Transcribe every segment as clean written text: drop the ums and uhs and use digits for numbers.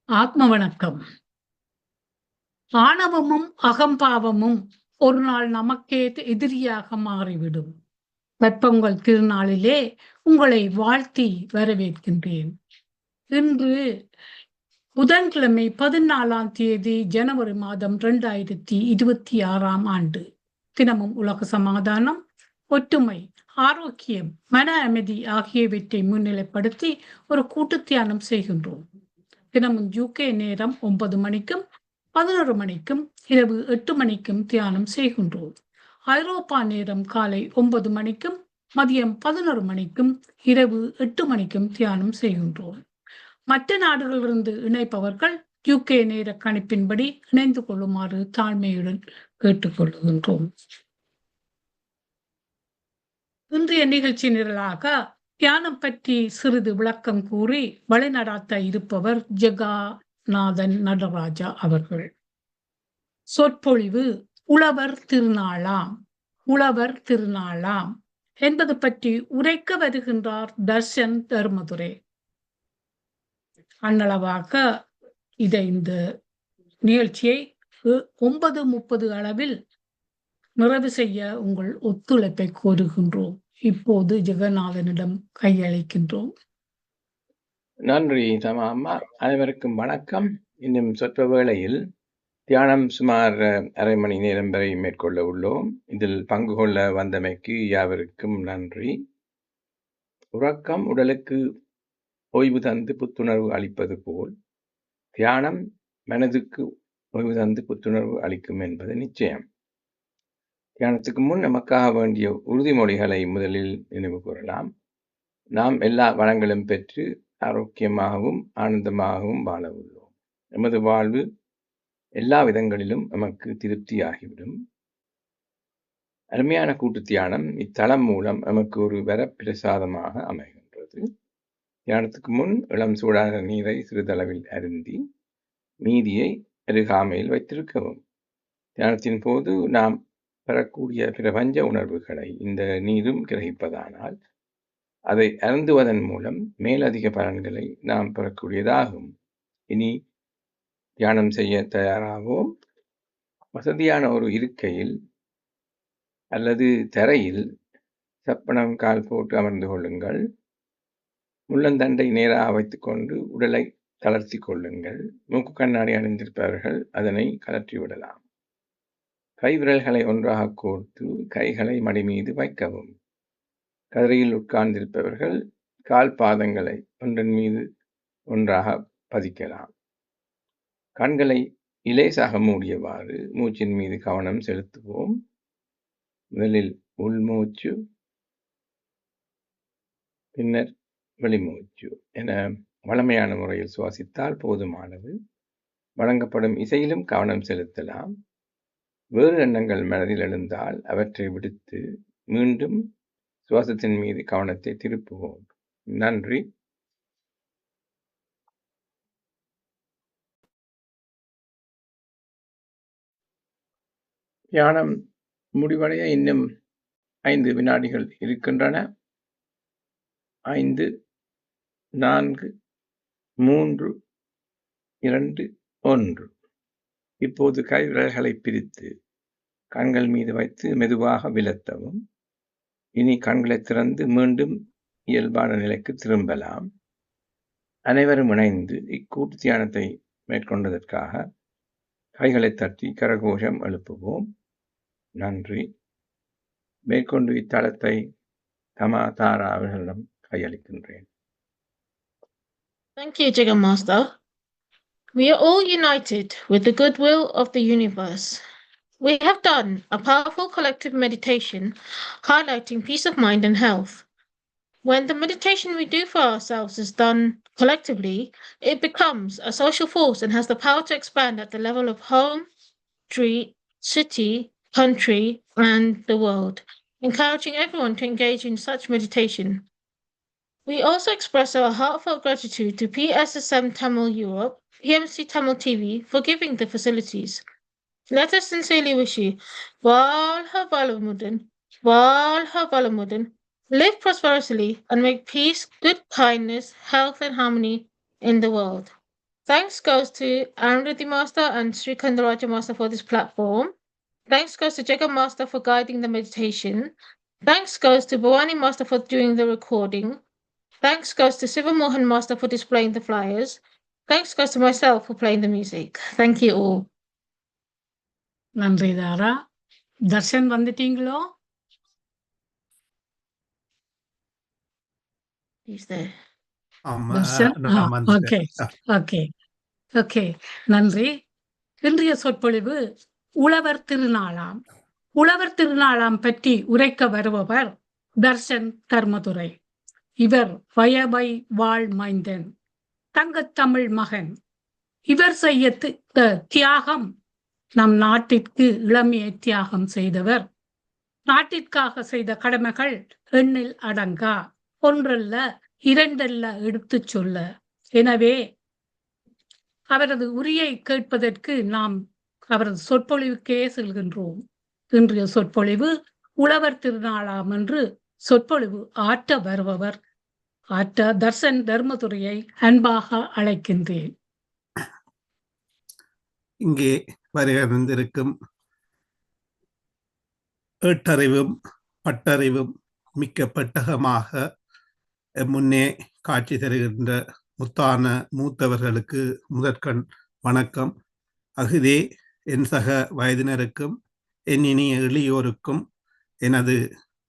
ஆத்ம வணக்கம். ஆணவமும் அகம்பாவமும் ஒரு நாள் நமக்கே எதிரியாக மாறிவிடும். வெப்பங்கள் திருநாளிலே உங்களை வாழ்த்தி வரவேற்கின்றேன். இன்று புதன்கிழமை 14ஆம் தேதி ஜனவரி மாதம் 2026ஆம் ஆண்டு. தினமும் உலக சமாதானம், ஒற்றுமை, ஆரோக்கியம், மன அமைதி ஆகியவற்றை முன்னிலைப்படுத்தி ஒரு கூட்டு தியானம் செய்கின்றோம். தினமும் UK நேரம் 9 மணிக்கும் 11 மணிக்கும் இரவு 8 மணிக்கும் தியானம் செய்கின்றோம். ஐரோப்பா நேரம் காலை 9 மணிக்கும் மதியம் 11 மணிக்கும் இரவு 8 மணிக்கும் தியானம் செய்கின்றோம். மற்ற நாடுகளிலிருந்து இணைப்பவர்கள் UK நேர கணிப்பின்படி இணைந்து கொள்ளுமாறு தாழ்மையுடன் கேட்டுக்கொள்கின்றோம். இன்றைய நிகழ்ச்சி நிரலாக தியானம் பற்றி சிறிது விளக்கம் கூறி வழிநடாத்த இருப்பவர் ஜெகநாதன் நடராஜா அவர்கள். சொற்பொழிவு உழவர் திருநாளாம் என்பது பற்றி உரைக்க வருகின்றார் தர்ஷன் தர்மதுரை. அன்னளவாக இந்த நிகழ்ச்சியை 9:30 அளவில் நிறைவு செய்ய உங்கள் ஒத்துழைப்பை கோருகின்றோம். இப்போது ஜெகநாதனிடம் கையளிக்கின்றோம். நன்றி தமா அம்மா. அனைவருக்கும் வணக்கம். இன்னும் சொற்ப வேளையில் தியானம் சுமார் அரை மணி நேரம் வரை மேற்கொள்ள உள்ளோம். இதில் பங்கு கொள்ள வந்தமைக்கு யாவருக்கும் நன்றி. உறக்கம் உடலுக்கு ஓய்வு தந்து புத்துணர்வு அளிப்பது போல் தியானம் மனதுக்கு ஓய்வு தந்து புத்துணர்வு அளிக்கும் என்பது நிச்சயம். தியானத்துக்கு முன் நமக்காக வேண்டிய உறுதிமொழிகளை முதலில் நினைவு கூறலாம். நாம் எல்லா வளங்களும் பெற்று ஆரோக்கியமாகவும் ஆனந்தமாகவும் வாழ உள்ளோம். நமது வாழ்வு எல்லா விதங்களிலும் நமக்கு திருப்தியாகிவிடும். அருமையான கூட்டு தியானம் இத்தலம் மூலம் நமக்கு ஒரு வரப்பிரசாதமாக அமைகின்றது. தியானத்துக்கு முன் இளம் சூடான நீரை சிறிதளவில் அருந்தி மீதியை அருகாமையில் வைத்திருக்கவும். தியானத்தின் போது நாம் பெறக்கூடிய பிரபஞ்ச உணர்வுகளை இந்த நீரும் கிரகிப்பதானால் அதை அருந்துவதன் மூலம் மேலதிக பலன்களை நாம் பெறக்கூடியதாகும். இனி தியானம் செய்ய தயாராகவும். வசதியான ஒரு இருக்கையில் அல்லது தரையில் சப்பனம் கால் போட்டு அமர்ந்து கொள்ளுங்கள். முள்ளந்தண்டை நேராக வைத்துக்கொண்டு உடலை தளர்த்தி கொள்ளுங்கள். மூக்கு கண்ணாடி அணிந்திருப்பவர்கள் அதனை கலற்றிவிடலாம். கை விரல்களை ஒன்றாக கோர்த்து கைகளை மடி மீது வைக்கவும். கதிரையில் உட்கார்ந்திருப்பவர்கள் கால் பாதங்களை ஒன்றன் மீது ஒன்றாக பதிக்கலாம். கண்களை இலேசாக மூடியவாறு மூச்சின் மீது கவனம் செலுத்துவோம். முதலில் உள்மூச்சு, பின்னர் வெளிமூச்சு என வழமையான முறையில் சுவாசித்தால் போதுமானது. வழங்கப்படும் இசையிலும் கவனம் செலுத்தலாம். வேறு எண்ணங்கள் மனதில் எழுந்தால் அவற்றை விடுத்து மீண்டும் சுவாசத்தின் மீது கவனத்தை திருப்புவோம். நன்றி. தியானம் முடிவடைய இன்னும் 5 வினாடிகள் இருக்கின்றன. 5, 4, 3, 2, 1. இப்போது கை விரல்களை பிரித்து கண்கள் மீது வைத்து மெதுவாக விலத்தவும். இனி கண்களை திறந்து மீண்டும் இயல்பான நிலைக்கு திரும்பலாம். அனைவரும் இணைந்து இக்கூட்டு தியானத்தை மேற்கொண்டதற்காக கைகளை தட்டி கரகோஷம் எழுப்புவோம். நன்றி. மேற்கொண்டு இத்தலத்தை தமா தாரா அவர்களிடம் கையளிக்கின்றேன். Thank you, Jagan Master. We are all united with the goodwill of the universe. We have done a powerful collective meditation highlighting peace of mind and health. When the meditation we do for ourselves is done collectively, it becomes a social force and has the power to expand at the level of home, street, city, country, and the world, encouraging everyone to engage in such meditation. We also express our heartfelt gratitude to PSSM Tamil Europe, PMC Tamil TV for giving the facilities. Let us sincerely wish you, Valha Valamudan, live prosperously and make peace, good kindness, health and harmony in the world. Thanks goes to Amriti Master and Sri Kandaraja Master for this platform. Thanks goes to Jagat Master for guiding the meditation. Thanks goes to Bhavani Master for doing the recording. Thanks goes to Sivamohan Master for displaying the flyers. Thanks goes to myself for playing the music. Thank you all. நன்றி தாரா. தர்ஷன் வந்துட்டீங்களோ? He's there. Darshan okay okay okay நன்றி. இன்றைய சொற்பொழிவு உழவர் திருநாளாம். உழவர் திருநாளாம் பற்றி உரைக்க வருபவர் தர்ஷன் தர்மதுரை. இவர் வயவை வாழ் மைந்தன், தங்கத்தமிழ் மகன். இவர் செய்ய தியாகம் நம் நாட்டிற்கு இளமையை தியாகம் செய்தவர். நாட்டிற்காக செய்த கடமைகள் எண்ணில் அடங்கா, ஒன்றல்ல இரண்டல்ல எடுத்துச் சொல்ல. எனவே அவரது உரையை கேட்பதற்கு நாம் அவரது சொற்பொழிவுக்கே செல்கின்றோம். இன்றைய சொற்பொழிவு உழவர் திருநாளாம் என்று சொற்பொழிவு ஆற்ற வருபவர் தர்ஷன் தர்மதுரையை அன்பாக அழைக்கின்றேன். இங்கே வருகின்றிருக்கும் ஏட்டறிவும் பட்டறிவும் மிக்க பெட்டகமாக முன்னே காட்சி தருகின்ற முத்தான மூத்தவர்களுக்கு முதற்கண் வணக்கம். அகுதே என் சக வயதினருக்கும் என் இனிய எளியோருக்கும் எனது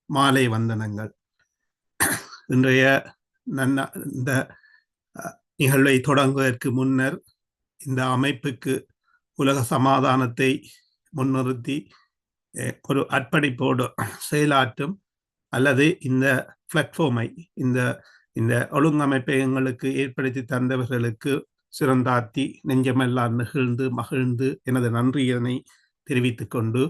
மாலை வந்தனங்கள். இன்றைய இந்த நிகழ்வை தொடங்குவதற்கு முன்னர் இந்த அமைப்புக்கு உலக சமாதானத்தை முன்னிறுத்தி ஒரு அர்ப்பணிப்போடு செயலாற்றும் அல்லது இந்த பிளாட்ஃபார்மை இந்த ஒழுங்கமைப்பை எங்களுக்கு ஏற்படுத்தி தந்தவர்களுக்கு சிறந்தாத்தி நெஞ்சமெல்லாம் நெகிழ்ந்து மகிழ்ந்து எனது நன்றியினை தெரிவித்துக் கொண்டு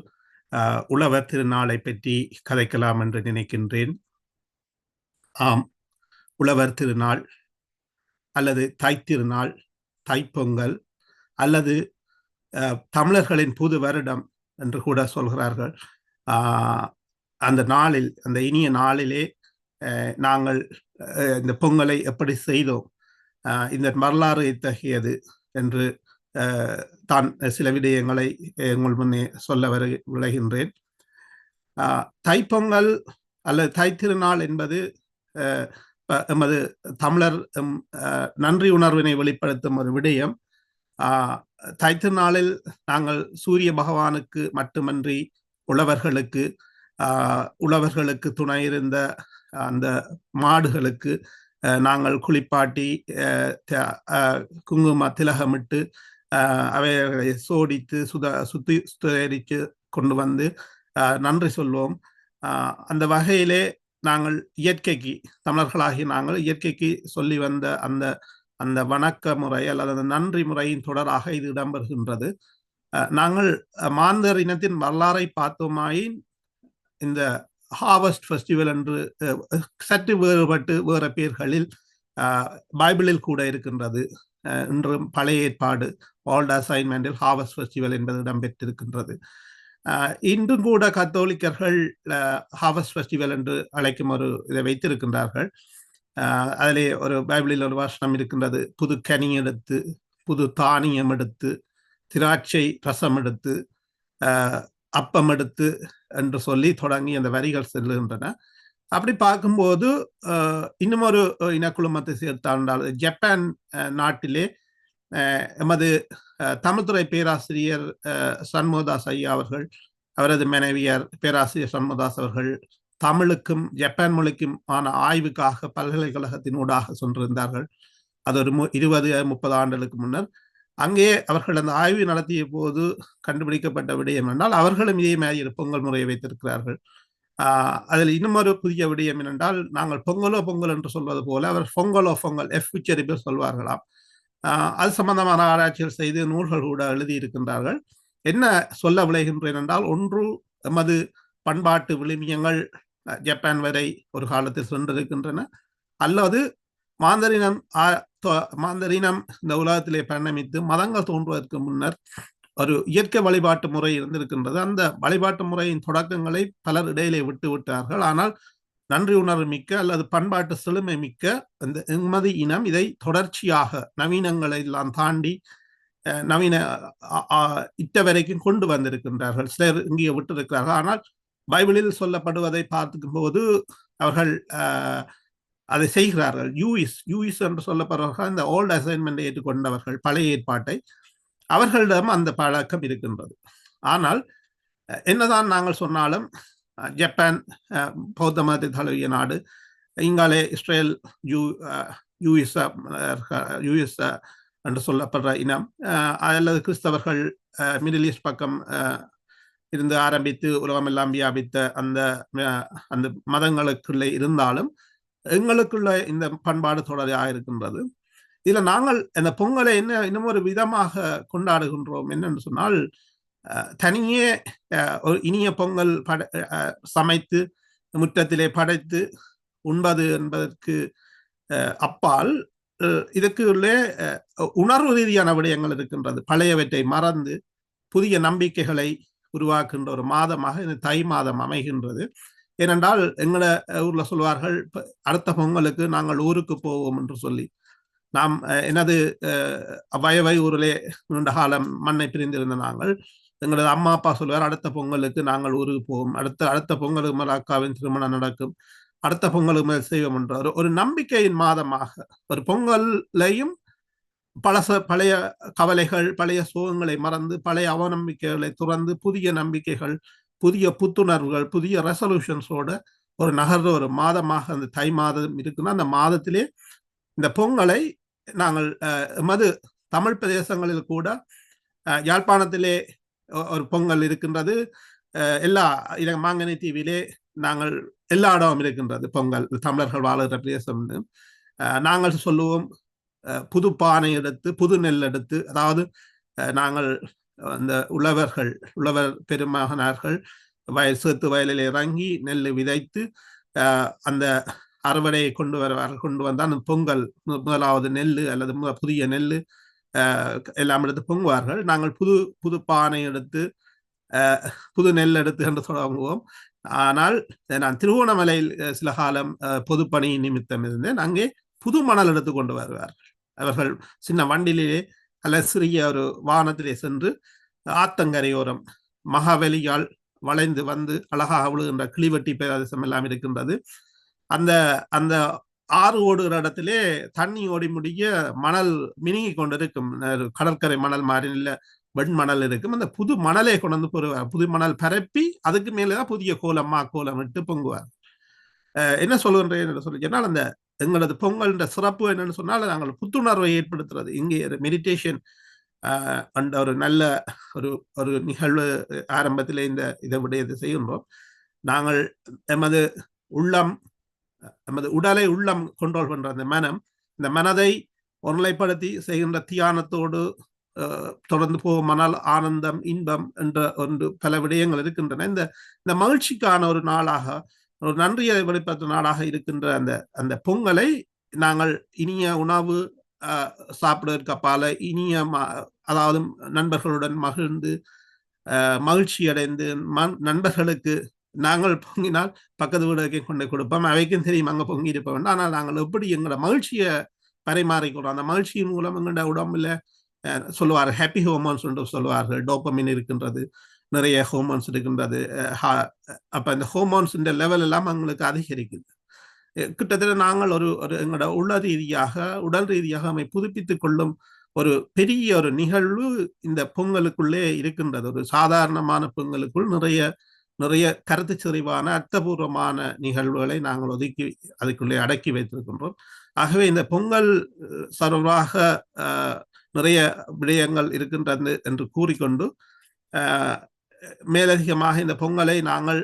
உழவர் திருநாளை பற்றி கதைக்கலாம் என்று நினைக்கின்றேன். ஆம், உழவர் திருநாள் அல்லது தாய்த்திருநாள், தைப்பொங்கல் அல்லது தமிழர்களின் புது வருடம் என்று கூட சொல்கிறார்கள். அந்த நாளில், அந்த இனிய நாளிலே நாங்கள் இந்த பொங்கலை எப்படி செய்தோம், இந்த வரலாறு இத்தகையது என்று தான் சில விடயங்களை உங்கள் முன்னே சொல்ல விளைகின்றேன். தைப்பொங்கல் அல்லது தைத்திருநாள் என்பது எமது தமிழர் நன்றி உணர்வினை வெளிப்படுத்தும் ஒரு விடயம். தைத்திருநாளில் நாங்கள் சூரிய பகவானுக்கு மட்டுமன்றி உழவர்களுக்கு துணை இருந்த அந்த மாடுகளுக்கு நாங்கள் குளிப்பாட்டி குங்கும திலகமிட்டு அவைகளை சோடித்து சுத்திகரித்து கொண்டு வந்து நன்றி சொல்வோம். அந்த வகையிலே நாங்கள் இயற்கைக்கு, தமிழர்களாகி நாங்கள் இயற்கைக்கு சொல்லி வந்த அந்த வணக்க முறை அல்லது அந்த நன்றி முறையின் தொடராக இது இடம்பெறுகின்றது. நாங்கள் மாந்தர் இனத்தின் வரலாறை பார்த்தோமாயின் இந்த ஹார்வெஸ்ட் ஃபெஸ்டிவல் என்று சற்று வேறுபட்டு வேறு பேர்களில் பைபிளில் கூட இருக்கின்றது. இன்றும் பழைய ஏற்பாடு ஓல்ட் அசைன்மெண்டில் ஹார்வெஸ்ட் ஃபெஸ்டிவல் என்பது இடம்பெற்றிருக்கின்றது. இன்றும் கூட கத்தோலிக்கர்கள் ஹார்வெஸ்ட் ஃபெஸ்டிவல் என்று அழைக்கும் ஒரு இதை வைத்திருக்கின்றார்கள். அதிலே ஒரு பைபிளில் ஒரு வசனம் இருக்கின்றது, புது கனி எடுத்து, புது தானியம் எடுத்து, திராட்சை ரசம் எடுத்து, அப்பம் எடுத்து என்று சொல்லி தொடங்கி அந்த வரிகள் செல்லுகின்றன. அப்படி பார்க்கும்போது இன்னும் ஒரு இனக்குழுமத்தை சேர்த்தால் ஜப்பான் நாட்டிலே எமது தமிழ்துறை பேராசிரியர் சண்முகதாஸ் ஐயா அவர்கள், அவரது மனைவியார் பேராசிரியர் சண்முகதாஸ் அவர்கள் தமிழுக்கும் ஜப்பான் மொழிக்கும் ஆன ஆய்வுக்காக பல்கலைக்கழகத்தின் ஊடாக சென்றிருந்தார்கள். அது ஒரு 20-30 ஆண்டுகளுக்கு முன்னர். அங்கே அவர்கள் அந்த ஆய்வு நடத்திய போது கண்டுபிடிக்கப்பட்ட விடயம் என்றால் அவர்களும் இதே மாதிரி பொங்கல் முறையை வைத்திருக்கிறார்கள். அதில் இன்னும் ஒரு புதிய விடயம் என்னென்றால், நாங்கள் பொங்கலோ பொங்கல் என்று சொல்வது போல அவர் பொங்கலோ பொங்கல் எஃப்யூச்சரிப்பில் சொல்வார்களாம். அது சம்பந்தமான ஆராய்ச்சிகள் செய்து நூல்கள் கூட எழுதியிருக்கின்றார்கள். என்ன சொல்ல விளைகின்றேன் என்றால், ஒன்று எமது பண்பாட்டு விழுமியங்கள் ஜப்பான் வரை ஒரு காலத்தில் சென்றிருக்கின்றன, அல்லது மாந்தரினம் இந்த உலகத்திலே பரிணமித்து மதங்கள் தோன்றுவதற்கு முன்னர் ஒரு இயற்கை வழிபாட்டு முறை இருந்திருக்கின்றது. அந்த வழிபாட்டு முறையின் தொடக்கங்களை பலர் இடையிலே விட்டு விட்டார்கள். ஆனால் நன்றி உணர்வு மிக்க அல்லது பண்பாட்டு செழுமை மிக்க அந்த எமது இனம் இதை தொடர்ச்சியாக நவீனங்களை எல்லாம் தாண்டி நவீன இட்ட வரைக்கும் கொண்டு வந்திருக்கின்றார்கள். சிலர் இங்கே விட்டிருக்கிறார்கள். ஆனால் பைபிளில் சொல்லப்படுவதை பார்க்கும் போது அவர்கள் அதை செய்கிறார்கள். யூஇஸ் என்று சொல்லப்படுறவர்கள் இந்த ஓல்டு அசைன்மெண்டை ஏற்றுக்கொண்டவர்கள், பழைய ஏற்பாட்டை, அவர்களிடம் அந்த பழக்கம் இருக்கின்றது. ஆனால் என்னதான் நாங்கள் சொன்னாலும் ஜப்பான் பௌத்த மதத்தை தழுவிய நாடு, இங்காலே இஸ்ரேல் யூஎஸ் என்று சொல்லப்படுற இனம், அல்லது கிறிஸ்தவர்கள் மிடில் ஈஸ்ட் பக்கம் இருந்து ஆரம்பித்து உலகமெல்லாம் வியாபித்த அந்த அந்த மதங்களுக்குள்ளே இருந்தாலும் எங்களுக்குள்ள இந்த பண்பாடு தொடராக இருக்கின்றது. இதுல நாங்கள் இந்த பொங்கலை இன்னும் ஒரு விதமாக கொண்டாடுகின்றோம். என்னென்னு சொன்னால், தனியே ஒரு இனிய பொங்கல் சமைத்து முற்றத்திலே படைத்து உண்பது என்பதற்கு அப்பால் இதற்கு உள்ளே உணர்வு ரீதியான விடயங்கள் இருக்கின்றது. பழையவற்றை மறந்து புதிய நம்பிக்கைகளை உருவாக்குகின்ற ஒரு மாதமாக இந்த தை மாதம் அமைகின்றது. ஏனென்றால் எங்கள ஊர்ல சொல்வார்கள், அடுத்த பொங்கலுக்கு நாங்கள் ஊருக்கு போவோம் என்று சொல்லி. நாம் எனது வயவை ஊரிலே நீண்ட காலம் மண்ணை பிரிந்திருந்த நாங்கள், எங்களது அம்மா அப்பா சொல்வார், அடுத்த பொங்கலுக்கு நாங்கள் ஊருக்கு போவோம், அடுத்த பொங்கலுக்கு மேல் அக்காவின் திருமணம் நடக்கும், அடுத்த பொங்கலுக்கு மேல் செய்வோம் என்ற ஒரு நம்பிக்கையின் மாதமாக, ஒரு பொங்கலையும் பழைய கவலைகள், பழைய சோகங்களை மறந்து, பழைய அவநம்பிக்கைகளை துறந்து, புதிய நம்பிக்கைகள், புதிய புத்துணர்வுகள், புதிய ரெசல்யூஷன்ஸோட ஒரு நகர்ற ஒரு மாதமாக அந்த தை மாதம் இருக்குன்னா, அந்த மாதத்திலே இந்த பொங்கலை நாங்கள் எமது தமிழ் பிரதேசங்களில் கூட, யாழ்ப்பாணத்திலே ஒரு பொங்கல் இருக்கின்றது, எல்லா மாங்கனி தீவிலே நாங்கள் எல்லா இடமும் இருக்கின்றது பொங்கல், தமிழர்கள் வாழுகிற பிரதேசம். நாங்கள் சொல்லுவோம், புது பானை எடுத்து புது நெல் எடுத்து, அதாவது நாங்கள் அந்த உழவர் பெருமகனார்கள் சேத்து வயலில் இறங்கி நெல் விதைத்து அந்த அறுவடையை கொண்டு வந்தால் பொங்கல் முதலாவது நெல் அல்லது புதிய நெல் எல்லாம் எடுத்து பொங்குவார்கள். நாங்கள் புது பானை எடுத்து புது நெல் எடுத்து என்று தொடங்குவோம். ஆனால் நான் திருவோணமலையில் சில காலம் பொதுப்பணி நிமித்தம் இருந்தேன். அங்கே புது மணல் எடுத்து கொண்டு வருவார்கள். அவர்கள் சின்ன வண்டிலே அல்ல சிறிய ஒரு வாகனத்திலே சென்று ஆத்தங்கரையோரம் மகாவலியால் வளைந்து வந்து அழகாக விழுகின்ற கிளிவெட்டி பிரதேசம் எல்லாம் இருக்கின்றது. அந்த ஆறு ஓடுகிற இடத்திலே தண்ணி ஓடி முடிய மணல் மினுங்கி கொண்டிருக்கும், கடற்கரை மணல் மாதிரி இல்ல வெண்மணல் இருக்கும். அந்த புது மணலை கொண்டு வந்து போடுவார். புது மணல் பரப்பி அதுக்கு மேலேதான் புதிய கோலம் விட்டு பொங்குவார். என்ன சொல்லுகின்றேன் என்று சொல்லி சொன்னால், அந்த எங்களது பொங்கல் சிறப்பு என்னன்னு சொன்னால், நாங்கள் புத்துணர்வை ஏற்படுத்துறது. இங்கே மெடிடேஷன் அந்த ஒரு நல்ல ஒரு நிகழ்வு ஆரம்பத்திலே இதை விடயத்தை செய்கின்றோம். நாங்கள் எமது உடலை உள்ளம் கண்ட்ரோல் பண்ற அந்த மனம், இந்த மனதை ஒருநிலைப்படுத்தி செய்கின்ற தியானத்தோடு தொடர்ந்து போகுமானால் ஆனந்தம், இன்பம் என்ற பல விடயங்கள் இருக்கின்றன. இந்த மகிழ்ச்சிக்கான ஒரு நாளாக, ஒரு நன்றியை வெளிப்படுத்தும் நாளாக இருக்கின்ற அந்த பொங்கலை நாங்கள் இனிய உணவு சாப்பிடுவதற்கு அப்பால இனிய, அதாவது நண்பர்களுடன் மகிழ்ந்து மகிழ்ச்சி அடைந்து, நண்பர்களுக்கு நாங்கள் பொங்கினால் பக்கத்து வீடுகளுக்கு கொண்டு கொடுப்போம். அவைக்கும் தெரியும் அங்கே பொங்கி இருப்போம். ஆனால் நாங்கள் எப்படி எங்களோட மகிழ்ச்சியை பரிமாறிக்கிறோம், அந்த மகிழ்ச்சியின் மூலம் எங்களோட உடம்புல சொல்லுவார்கள் ஹாப்பி ஹோமோன்ஸ் என்று சொல்லுவார்கள். டோப்பமின் இருக்கின்றது, நிறைய ஹோமோன்ஸ் இருக்கின்றது. அப்ப இந்த ஹோமோன்ஸ் லெவல் எல்லாம் எங்களுக்கு அதிகரிக்குது. கிட்டத்தட்ட நாங்கள் ஒரு எங்களோட உடல் ரீதியாக நம்மை புதுப்பித்துக் கொள்ளும் ஒரு பெரிய ஒரு நிகழ்வு இந்த பொங்கலுக்குள்ளே இருக்கின்றது. ஒரு சாதாரணமான பொங்கலுக்குள் நிறைய கருத்து செறிவான அர்த்தபூர்வமான நிகழ்வுகளை நாங்கள் அதுக்குள்ளே அடக்கி வைத்திருக்கின்றோம். ஆகவே இந்த பொங்கல் சார்பாக நிறைய விடயங்கள் இருக்கின்றது என்று கூறிக்கொண்டு, மேலதிகமாக இந்த பொங்கலை நாங்கள்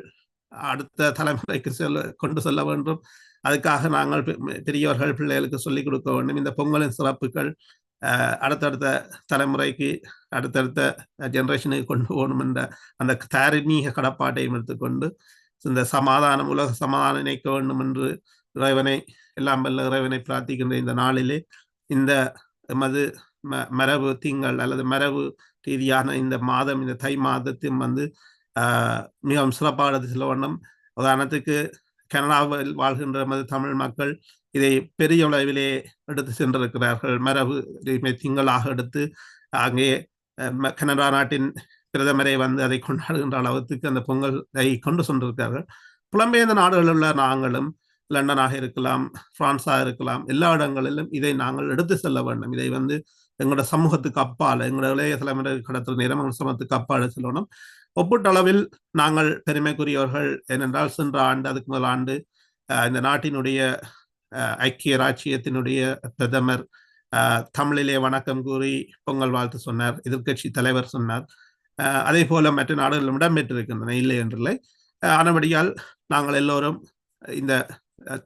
அடுத்த தலைமுறைக்கு கொண்டு செல்ல வேண்டும். அதுக்காக நாங்கள் பெரியவர்கள் பிள்ளைகளுக்கு சொல்லிக் கொடுக்க வேண்டும். இந்த பொங்கலின் சிறப்புகள் அடுத்தடுத்த தலைமுறைக்கு, அடுத்தடுத்த ஜெனரேஷனுக்கு கொண்டு போகணும் என்ற அந்த தார்மீக கடப்பாட்டையும் எடுத்துக்கொண்டு இந்த உலக சமாதானம் இணைக்க வேண்டும் என்று எல்லாம் வல்ல இறைவனை பிரார்த்திக்கின்ற இந்த நாளிலே இந்த மரபு திங்கள் அல்லது மரபு ரீதியான இந்த மாதம், இந்த தை மாதத்தையும் மிகவும் சிறப்பானது. சில வண்ணம் உதாரணத்துக்கு கனடாவில் வாழ்கின்ற தமிழ் மக்கள் இதை பெரிய அளவிலே எடுத்து சென்றிருக்கிறார்கள். மரபு திங்களாக எடுத்து அங்கே கனடா நாட்டின் பிரதமரை வந்து அதை கொண்டாடுகின்ற அளவுக்கு அந்த பொங்கலை கொண்டு சென்றிருக்கிறார்கள். புலம்பெயர்ந்த நாடுகளில் உள்ள நாங்களும் லண்டனாக இருக்கலாம், பிரான்ஸாக இருக்கலாம், எல்லா இடங்களிலும் இதை நாங்கள் எடுத்து செல்ல வேண்டும். இதை வந்து எங்களோட சமூகத்துக்கு அப்பால், எங்களோட இளைய தலைமுறை கடத்துற நேரம் எங்கள் சமூகத்துக்கு அப்பால் செல்லணும். ஒப்பீட்டளவில் நாங்கள் பெருமைக்குரியவர்கள். ஏனென்றால் சென்ற ஆண்டு, அதுக்கு முதல் ஆண்டு இந்த நாட்டினுடைய ஐக்கிய ராச்சியத்தினுடைய பிரதமர் தமிழிலே வணக்கம் கூறி பொங்கல் வாழ்த்து சொன்னார். எதிர்கட்சி தலைவர் சொன்னார். அதே போல மற்ற நாடுகளிலும் இடம்பெற்றிருக்கின்றன, இல்லை என்றில்லை. ஆனபடியால் நாங்கள் எல்லோரும் இந்த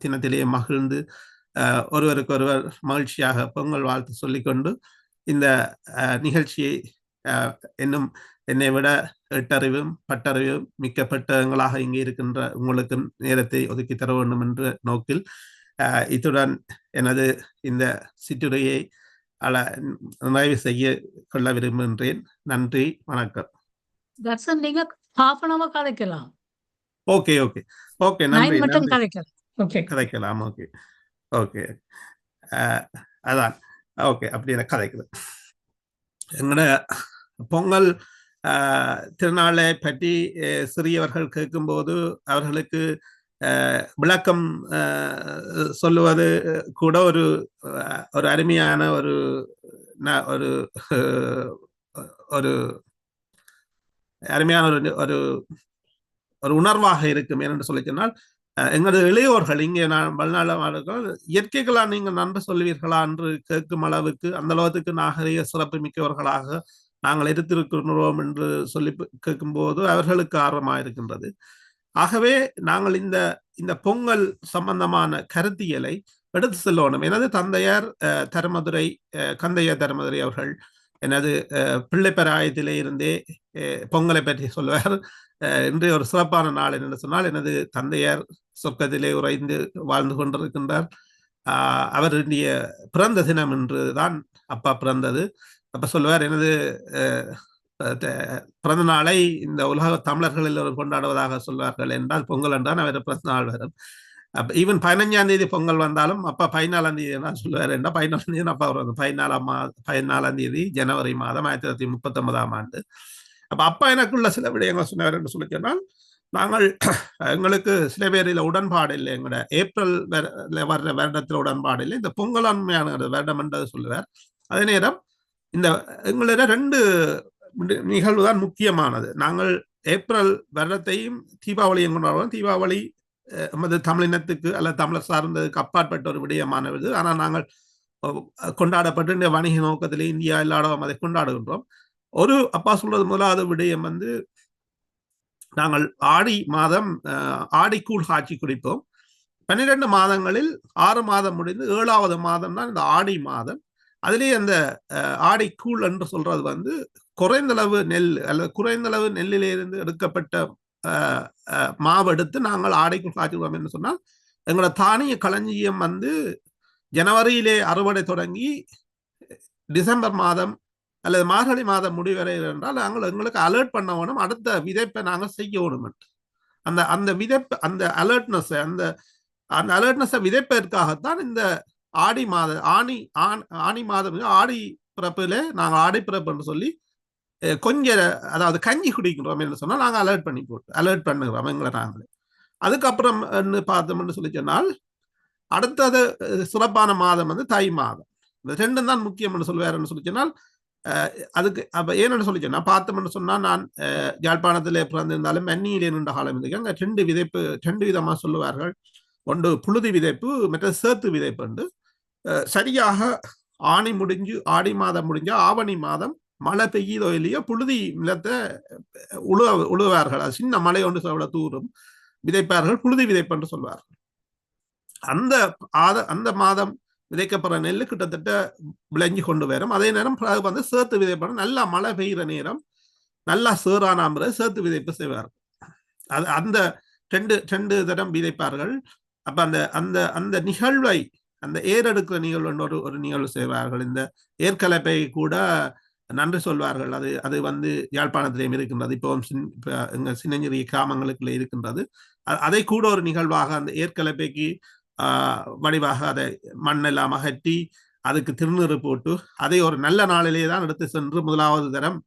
தினத்திலேயே மகிழ்ந்து ஒருவருக்கொருவர் மகிழ்ச்சியாக பொங்கல் வாழ்த்து சொல்லிக்கொண்டு இந்த நிகழ்ச்சியை இன்னும் என்னை விட எட்டறிவும் பட்டறிவும் மிக்க பெட்டகங்களாக இங்கே இருக்கின்ற உங்களுக்கு நேரத்தை ஒதுக்கி தர வேண்டும் என்ற நோக்கில் இத்துடன் எனது இந்த சிற்றுரையை நிறைவு செய்ய கொள்ள விரும்புகின்றேன். நன்றி, வணக்கம். நீங்க half an hour Kathaikkalam. Okay okay okay நன்றி. கதைக்கலாம். ஓகே ஓகே அதான் ஓகே. அப்படி எனக்கு கதைக்குது. எங்களோட பொங்கல் திருநாளை பற்றி சிறியவர்கள் கேட்கும்போது அவர்களுக்கு விளக்கம் சொல்லுவது கூட ஒரு அருமையான ஒரு அருமையான ஒரு உணர்வாக இருக்கும். ஏனென்று சொல்லி சொன்னால், எங்களது இளையோர்கள் இங்கே வல்நாளர்கள் இயற்கைகளா நீங்கள் நன்று சொல்வீர்களா என்று கேட்கும் அளவுக்கு அந்த அளவுக்கு நாகரிக சிறப்பு மிக்கவர்களாக நாங்கள் எடுத்திருக்கிறோம் என்று சொல்லி கேட்கும்போது அவர்களுக்கு ஆர்வமாக இருக்கின்றது. ஆகவே நாங்கள் இந்த பொங்கல் சம்பந்தமான கருத்தியலை எடுத்து செல்லணும். எனது தந்தையார் கந்தைய தர்மதுரை அவர்கள் எனது பிள்ளைப்பராயத்திலே இருந்தே பொங்கலை பற்றி சொல்லுவார். இன்றைய ஒரு சிறப்பான நாள் என்று சொன்னால், எனது தந்தையார் சொர்க்கத்திலே உறைந்து வாழ்ந்து கொண்டிருக்கின்றார். அவருடைய பிறந்த தினம் என்று தான் அப்பா பிறந்தது. அப்ப சொல்லுவார், எனது பிறந்த நாளை இந்த உலக தமிழர்கள் எல்லோரும் கொண்டாடுவதாக சொல்வார்கள் என்றால் பொங்கல் என்றால் அவர் பிறந்த நாள் வரும். அப்ப ஈவன் 15ஆம் தேதி பொங்கல் வந்தாலும் அப்பா 14ஆம் தேதி என்ன சொல்லுவார் என்றால் 14ஆம் தேதி அப்பா வருவது 14ஆம் தேதி ஜனவரி மாதம் 1939ஆம் ஆண்டு. அப்ப அப்பா எனக்குள்ள சில விடயங்கள் சொன்னார் என்று சொல்லி சொன்னால், நாங்கள் எங்களுக்கு சில பேரில் உடன்பாடு இல்லை. எங்களோட ஏப்ரல் வர்ற வருடத்தில் உடன்பாடு இல்லை. இந்த பொங்கல் அண்மையான வருடம் என்றது சொல்லுவார். அதே நேரம் இந்த எங்களோட 2 நிகழ்வு தான் முக்கியமானது. நாங்கள் ஏப்ரல் வருடத்தையும் தீபாவளியும் கொண்டாடுவோம். தீபாவளி நமது தமிழினத்துக்கு அல்ல தமிழர் சார்ந்ததுக்கு அப்பாற்பட்ட ஒரு விடயமானது. ஆனால் நாங்கள் கொண்டாடப்பட்டு இந்த வணிக நோக்கத்திலே இந்தியா எல்லா இடமும் அதை கொண்டாடுகின்றோம். ஒரு அப்பா சொல்றது முதலாவது விடயம் வந்து, நாங்கள் ஆடி மாதம் ஆடிக்கூழ் காய்ச்சி குடிப்போம். 12 மாதங்களில் 6 மாதம் முடிந்து 7வது மாதம் தான் இந்த ஆடி மாதம். அதிலே அந்த ஆடிக்கூழ் என்று சொல்றது வந்து குறைந்தளவு நெல் அல்லது குறைந்தளவு நெல்லிலிருந்து எடுக்கப்பட்ட மாவு எடுத்து நாங்கள் ஆடைக்குள் காய்ச்சுவோம் என்று சொன்னால், எங்களோட தானிய களஞ்சியம் வந்து ஜனவரியிலே அறுவடை தொடங்கி டிசம்பர் மாதம் அல்லது மார்கழி மாதம் முடிவரை என்றால் நாங்கள் எங்களுக்கு அலர்ட் பண்ண வேணும், அடுத்த விதைப்பை நாங்கள் செய்ய வேணும். அந்த விதைப்பு அந்த அலர்ட்னஸை விதைப்பதற்காகத்தான் இந்த ஆடி மாதம் ஆணி மாதம் ஆடி பிறப்பிலே நாங்கள் ஆடி பிறப்பு என்று சொல்லி கொஞ்சம் அதாவது கஞ்சி குடிக்கிறோம் என்று சொன்னால் நாங்கள் அலர்ட் பண்ணுகிறோம் எங்களை நாங்களே. அதுக்கப்புறம் பார்த்தோம்னு சொல்லி சொன்னால், அடுத்தது சிறப்பான மாதம் வந்து தை மாதம். இந்த 2 தான் முக்கியம் என்று சொல்லுவாருன்னு சொல்லி சொன்னால், அதுக்கு அப்ப ஏன்னு சொல்லி சொன்னா பார்த்தோம்னு சொன்னா, நான் யாழ்ப்பாணத்திலே பிறந்திருந்தாலும் மன்னியிலே நின்ற காலம் இருக்கு. அங்கே 2 விதமா சொல்லுவார்கள். ஒன்று புழுதி விதைப்பு, மற்ற சேத்து விதைப்பு என்று. சரியாக ஆணி முடிஞ்சு ஆடி மாதம் முடிஞ்சா ஆவணி மாதம் மழை பெய்யுதோ இல்லையோ புழுதி நிலத்தை உழுவார்கள். அது சின்ன மழை ஒன்று சொல்ல தூரும் விதைப்பார்கள், புழுதி விதைப்பு என்று சொல்வார்கள். அந்த மாதம் விதைக்கப்படுற நெல் கிட்டத்தட்ட விளைஞ்சு கொண்டு வரும். அதே நேரம் வந்து சேத்து விதைப்பட நல்லா மழை பெய்கிற நேரம் நல்லா சேரான முறை சேத்து விதைப்பு செய்வார்கள். அது அந்த 2 தரம் விதைப்பார்கள். அப்ப அந்த நிகழ்வை, அந்த ஏறெடுக்கிற நிகழ்வு ஒரு நிகழ்வு செய்வார்கள். இந்த ஏற்கலப்பை கூட நன்றி சொல்வார்கள். அது வந்து யாழ்ப்பாணத்திலேயும் இருக்கின்றது. இப்போ எங்க சின்னஞ்சிறிய கிராமங்களுக்குள்ள இருக்கின்றது. அதை கூட ஒரு நிகழ்வாக அந்த ஏற்கலப்பைக்கு வடிவாக அதை மண்ணெல்லாம் அகற்றி அதுக்கு திருநீறு போட்டு அதை ஒரு நல்ல நாளிலே தான் எடுத்து சென்று முதலாவது தரம்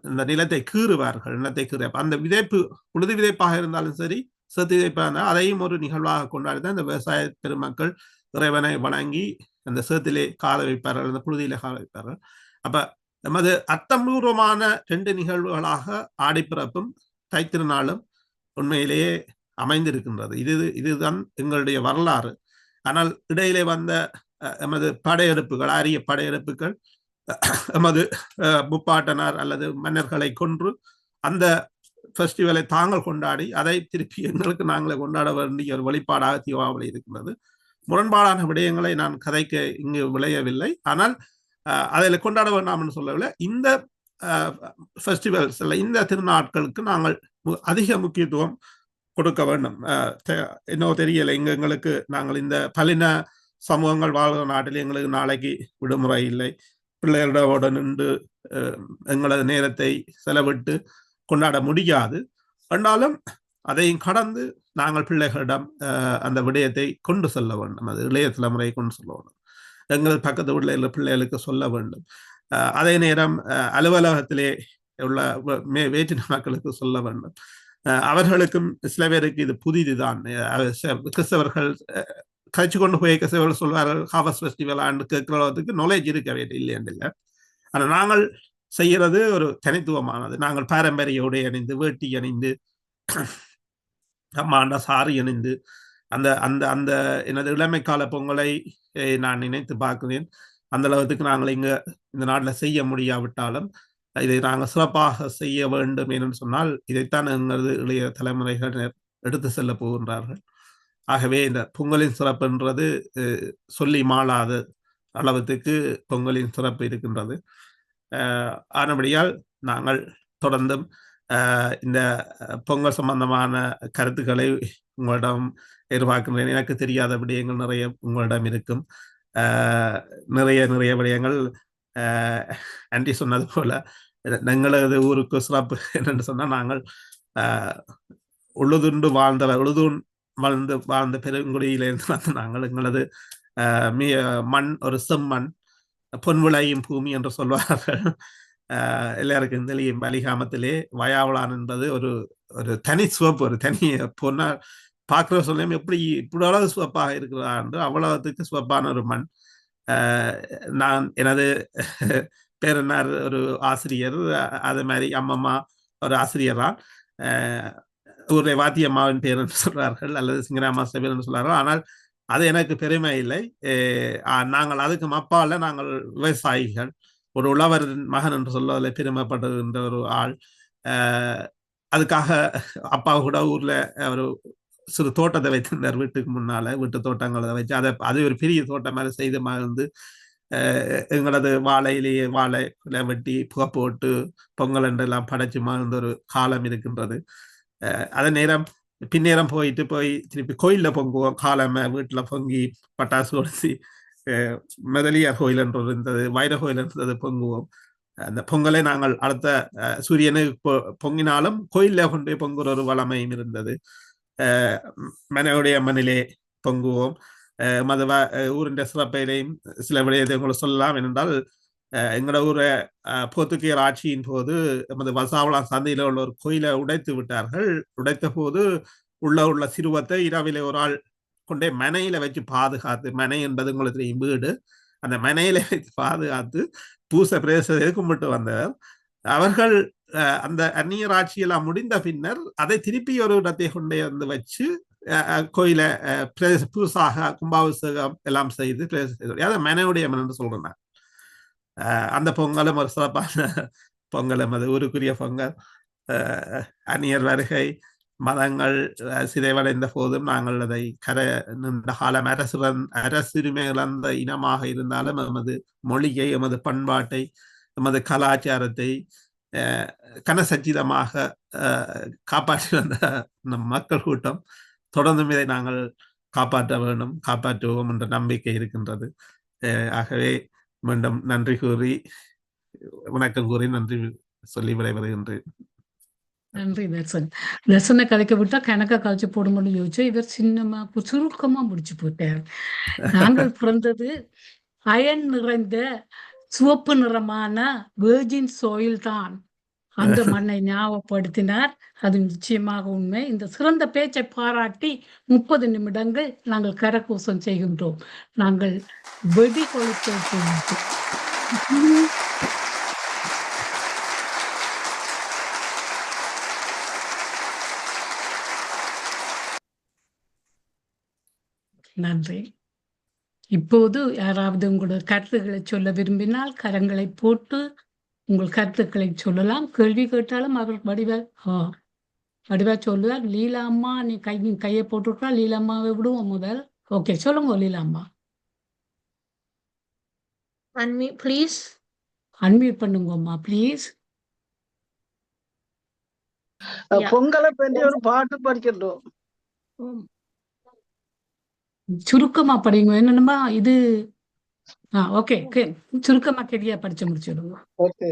இந்த நிலத்தை கீறுவார்கள். நிலத்தை கீற அந்த விதைப்பு உழுது விதைப்பாக இருந்தாலும் சரி, செத்து விதைப்பாக இருந்தால் அதையும் ஒரு நிகழ்வாக கொண்டாடி தான் இந்த விவசாய பெருமக்கள் இறைவனை வணங்கி அந்த சேத்திலே கால வைப்பார்கள், அந்த புழுதியிலே கால வைப்பார்கள். அப்ப நமது அர்த்தபூர்வமான 2 நிகழ்வுகளாக ஆடிப்பிறப்பும் தைத்திருநாளும் உண்மையிலேயே அமைந்திருக்கின்றது. இதுதான் எங்களுடைய வரலாறு. ஆனால் இடையிலே வந்த எமது படையெடுப்புகள், அரிய படையெடுப்புகள் எமது முப்பாட்டனார் அல்லது மன்னர்களை கொன்று அந்த ஃபெஸ்டிவலை தாங்கள் கொண்டாடி அதை திருப்பி எங்களுக்கு நாங்களே கொண்டாட வேண்டிய ஒரு வெளிப்பாடாக தீபாவளி இருக்கிறது. முரண்பாடான விடயங்களை நான் கதைக்க இங்கு விளையவில்லை. ஆனால் அதில் கொண்டாட வேண்டாம் என்று சொல்லவில்லை. இந்த ஃபெஸ்டிவல்ஸ் இந்த திருநாட்களுக்கு நாங்கள் அதிக முக்கியத்துவம் கொடுக்க வேண்டும். இன்னும் தெரியலை, எங்களுக்கு நாங்கள் இந்த பலின சமூகங்கள் வாழ்கிற நாட்டில் எங்களுக்கு நாளைக்கு விடுமுறை இல்லை. பிள்ளைகளோட நின்று எங்களது நேரத்தை செலவிட்டு கொண்டாட முடியாது. என்றாலும் அதையும் கடந்து நாங்கள் பிள்ளைகளிடம் அந்த விடயத்தை கொண்டு செல்ல வேண்டும். அது இளைய தலைமுறையை கொண்டு செல்ல வேண்டும். எங்கள் பக்கத்து வீட்டில் பிள்ளைகளுக்கு சொல்ல வேண்டும். அதே நேரம் அலுவலகத்திலே உள்ள வேற்றின மக்களுக்கு சொல்ல வேண்டும். அவர்களுக்கும் சில பேருக்கு இது புதிதுதான். கிறிஸ்தவர்கள் கழிச்சு கொண்டு போய் கிறிஸ்தவர்கள் சொல்வார்கள் ஹார்வெஸ்ட் ஃபெஸ்டிவல் ஆண்டு கேட்கிறதுக்கு நாலேஜ் இருக்கவே இல்லை இல்லை. ஆனால் நாங்கள் செய்யறது ஒரு தனித்துவமானது. நாங்கள் பாரம்பரிய உடை அணிந்து, வேட்டி அணிந்து, அம்மாண்ட சாரி அணிந்து அந்த அந்த அந்த எனது இளமை கால பொங்கலை நான் நினைத்து பார்க்கிறேன். அந்த அளவுக்கு நாங்கள் இங்க இந்த நாட்டில் செய்ய முடியாவிட்டாலும் இதை நாங்கள் சிறப்பாக செய்ய வேண்டும் என்று சொன்னால் இதைத்தான் எங்களது இளைய தலைமுறைகள் எடுத்து செல்ல போகின்றார்கள். ஆகவே இந்த பொங்கலின் சிறப்புன்றது சொல்லி மாளாத அளவுக்கு பொங்கலின் சிறப்பு இருக்கின்றது. ஆனபடியால் நாங்கள் தொடர்ந்தும் இந்த பொங்கல் சம்பந்தமான கருத்துக்களை உங்களிடம் எதிர்பார்க்கின்றேன். எனக்கு தெரியாத விடயங்கள் நிறைய உங்களிடம் இருக்கும். நிறைய விடயங்கள் ஆண்டி சொன்னது போல எங்களது ஊருக்கு சிறப்பு என்னென்று சொன்னால் நாங்கள் உழுதுண்டு வாழ்ந்த பெருங்குடியிலிருந்து வந்து நாங்கள் எங்களது மண் ஒரு செம்மண், பொன் விளையும் பூமி என்று சொல்வார்கள். எல்லாருக்கும் தெரியும் பலிகாமத்திலே வயாவளான் என்பது ஒரு ஒரு தனி சிவப்பு, ஒரு தனி பொண்ணா பார்க்கிற சொல்லியும் எப்படி இவ்வளவு சிவப்பாக இருக்கிறதா என்று அவ்வளவுக்கு சிவப்பான ஒரு மண். நான் எனது பேரனார் ஒரு ஆசிரியர், அதே மாதிரி அம்மம்மா ஒரு ஆசிரியர்தான். ஊரை வாத்தியம்மாவின் பேர் என்று சொல்றார்கள் அல்லது சிங்கராமா பேர் என்று சொல்றார்கள். ஆனால் அது எனக்கு பெருமை இல்லை. நாங்கள் அதுக்கு அப்பால நாங்கள் விவசாயிகள், ஒரு உழவர் மகன் என்று சொல்வதில் பெருமைப்படுகின்ற ஒரு ஆள். அதுக்காக அப்பா கூட ஊர்ல ஒரு சிறு தோட்டத்தை வைத்திருந்தார் வீட்டுக்கு முன்னால, வீட்டு தோட்டங்களை வச்சு அது ஒரு பெரிய தோட்டம் மாதிரி செய்து மகிழ்ந்து எங்களது வாழையிலேயே வாழை வெட்டி புகை போட்டு பொங்கல் என்றெல்லாம் படைச்சு மகிழ்ந்த ஒரு காலம் இருக்கின்றது. அதே நேரம் பின்னேரம் போய் திருப்பி கோயிலில் பொங்குவோம். காலமை வீட்டில் பொங்கி பட்டாசு கொடுத்து முதலியார் கோயில் என்று இருந்தது, வைர கோயில் இருந்தது, பொங்குவோம். அந்த பொங்கலை நாங்கள் அடுத்த சூரியனுக்கு பொங்கினாலும் கோயிலில் கொண்டு பொங்குற ஒரு வளமையும் இருந்தது. மனையுடைய மண்ணிலே பொங்குவோம். ஊரின் சிறப்பையிலையும் சில விடயத்தை உங்களுக்கு சொல்லலாம். என்றால் எங்களோட ஊரை போர்த்துகீயர் ஆட்சியின் போது எமது வசாவளம் சந்தையில உள்ள ஒரு கோயிலை உடைத்து விட்டார்கள். உடைத்த போது உள்ள சிறுவத்தை இரவிலே ஒரு ஆள் கொண்டே மனையில வச்சு பாதுகாத்து, மனை என்பது உங்களுக்கு வீடு, அந்த மனையில வச்சு பாதுகாத்து பூசை பிரேசத்தை கும்பிட்டு வந்தவர். அவர்கள் அந்த அந்நியர் ஆட்சியெல்லாம் முடிந்த பின்னர் அதை திருப்பி ஒரு இடத்தை கொண்டே வந்து வச்சு கோயில புதுசாக கும்பாபிஷேகம் எல்லாம் செய்து அதை மனையுடைய மன் என்று சொல்றேன். அந்த பொங்கலும் ஒரு சிறப்பான பொங்கலும், அது ஊருக்குரிய பொங்கல். அந்நியர் வருகை, மதங்கள் சிதைவடைந்த போதும் நாங்கள் அதை நீண்ட காலம் அரசுரிமை இழந்த இனமாக இருந்தாலும் எமது மொழியை, எமது பண்பாட்டை, எமது கலாச்சாரத்தை கனசச்சிதமாக காப்பாற்றி வந்த நம் மக்கள் கூட்டம் தொடர்ந்தும் இதை நாங்கள் காப்பாற்ற வேண்டும், காப்பாற்றுவோம் என்ற நம்பிக்கை இருக்கின்றது. ஆகவே மீண்டும் நன்றி கூறி, வணக்கம் கூறி நன்றி சொல்லி விடைபெறுகின்றேன். நன்றி தர்சன். தர்சனை கதைக்க விட்டா கணக்கா கழிச்சு போடும்போது யோசிச்சு இவர் சின்னமா சுருக்கமா முடிச்சு போட்டார். நாங்கள் பிறந்தது அயன் நிறைந்த சிவப்பு நிறமான வேர்ஜின் சோயில் தான். அந்த மண்ணை ஞாபகப்படுத்தினார். அது நிச்சயமாக உண்மை. இந்த சிறந்த பேச்சை பாராட்டி 30 நிமிடங்கள் நாங்கள் கரகோஷம் செய்கின்றோம். நாங்கள் வெடி கொளுத்த நன்றி. இப்போது யாராவது உங்களோட கருத்துக்களை சொல்ல விரும்பினால் கரங்களை போட்டு உங்கள் கருத்துக்களை சொல்லலாம். கேள்வி கேட்டாலும் அவர் வடிவா சொல்லுவார். லீலா அம்மா நீ கையை போட்டுட்டா லீலா அம்மாவை விடுவோம் முதல். ஓகே, சொல்லுங்க லீலா அம்மா. Unmute, please. அன்மியூட் பண்ணுங்கம்மா ப்ளீஸ். பொங்கலை பற்றி ஒரு பாட்டு படிக்கட்டும். சுருக்கமா படிங்க. என்னன்னா இது ஓகே சுருக்கமா கெடியா படிச்சு முடிச்சிடுங்க. ஓகே.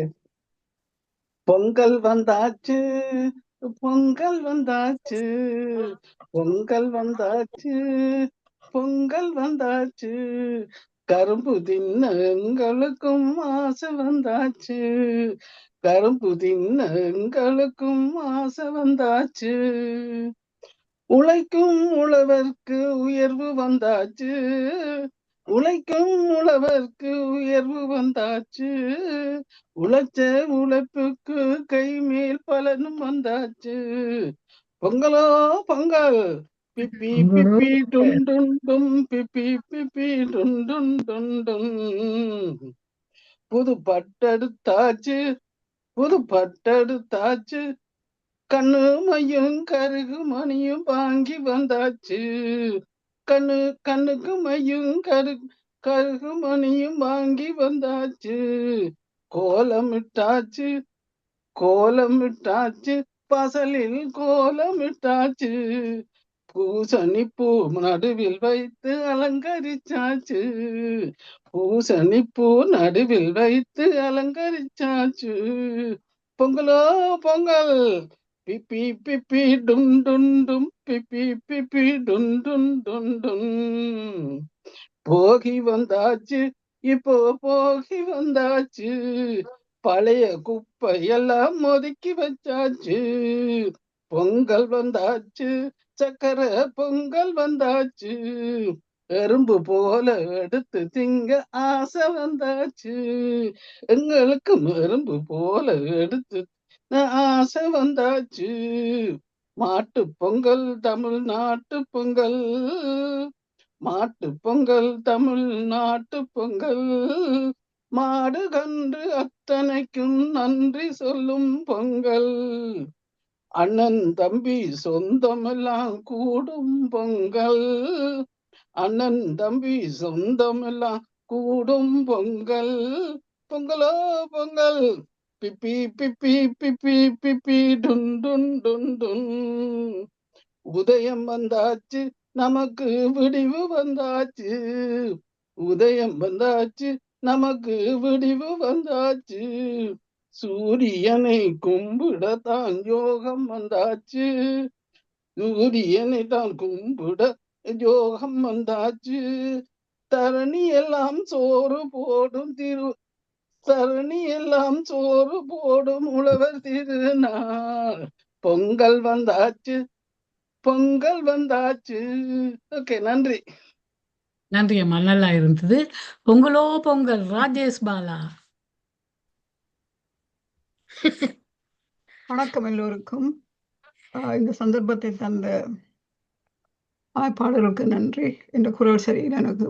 பொங்கல் வந்தாச்சு, பொங்கல் வந்தாச்சு, பொங்கல் வந்தாச்சு, பொங்கல் வந்தாச்சு, கரும்பு தின்ன எங்களுக்கும் ஆசை வந்தாச்சு, கரும்பு தின்ன எங்களுக்கும் ஆசை வந்தாச்சு, உழைக்கும் உழவர்க்கு உயர்வு வந்தாச்சு, உழைக்கும் உழவர்க்கு உயர்வு வந்தாச்சு, உழைச்ச உழைப்புக்கு கை மேல் பலனும் வந்தாச்சு, பொங்கலோ பொங்கல், பிப்பி பிப்பி டும் டும் டும், பிப்பி பிப்பி டும் டும் டும் டும், புது பட்டெடுத்தாச்சு, புது பட்டெடுத்தாச்சு, கண்ணு மையும் கருகு மணியும் வாங்கி வந்தாச்சு, கண்ணுக்கு மையும் கருகு மணியும் வாங்கி வந்தாச்சு, கோலமிட்டாச்சு, கோலமிட்டாச்சு, பசலில் கோலமிட்டாச்சு, பூசணி பூ நடுவில் வைத்து அலங்கரிச்சாச்சு, பூசணி பூ நடுவில் வைத்து அலங்கரிச்சாச்சு, பொங்கலோ பொங்கல், பிப்பி பிப்பி டும் டும் டும், பிப்பி பிப்பி டும் டும் டும் டும், போகி வந்தாச்சு, இப்போ போகி வந்தாச்சு, பழைய குப்பை எல்லாம் ஒதுக்கி வச்சாச்சு, பொங்கல் வந்தாச்சு, சக்கரை பொங்கல் வந்தாச்சு, எறும்பு போல எடுத்து திங்க ஆசை வந்தாச்சு, எங்களுக்கு எறும்பு போல எடுத்து ஆசை வந்தாச்சு, மாட்டு பொங்கல் தமிழ்நாட்டு பொங்கல், மாட்டு பொங்கல் தமிழ்நாட்டு பொங்கல், மாடு கன்று அத்தனைக்கும் நன்றி சொல்லும் பொங்கல், அண்ணன் தம்பி சொந்தமெல்லாம் கூடும் பொங்கல், அண்ணன் தம்பி சொந்தமெல்லாம் கூடும் பொங்கல், பொங்கலோ பொங்கல், பிப்பி பிப்பி பிப்பி பிப்பி டுன் டுன் டுன் டுன், உதயம் வந்தாச்சு நமக்கு விடிவு வந்தாச்சு, உதயம் வந்தாச்சு நமக்கு விடிவு வந்தாச்சு, சூரியனை கும்பிடத்தான் யோகம் வந்தாச்சு, சூரியனை தான் கும்பிட யோகம் வந்தாச்சு, தரணி எல்லாம் சோறு போடும் தரணி எல்லாம் சோறு போடும் உழவர் திருநாள், பொங்கல் வந்தாச்சு, பொங்கல் வந்தாச்சு. ஓகே, நன்றி. நன்றி அம்மா, நல்லா இருந்தது. பொங்கலோ பொங்கல். ராஜேஷ் பாலா. வணக்கம் எல்லோருக்கும். இந்த சந்தர்ப்பத்தை தந்த பாடலுக்கு நன்றி. இந்த குரல் சரியில் எனக்கு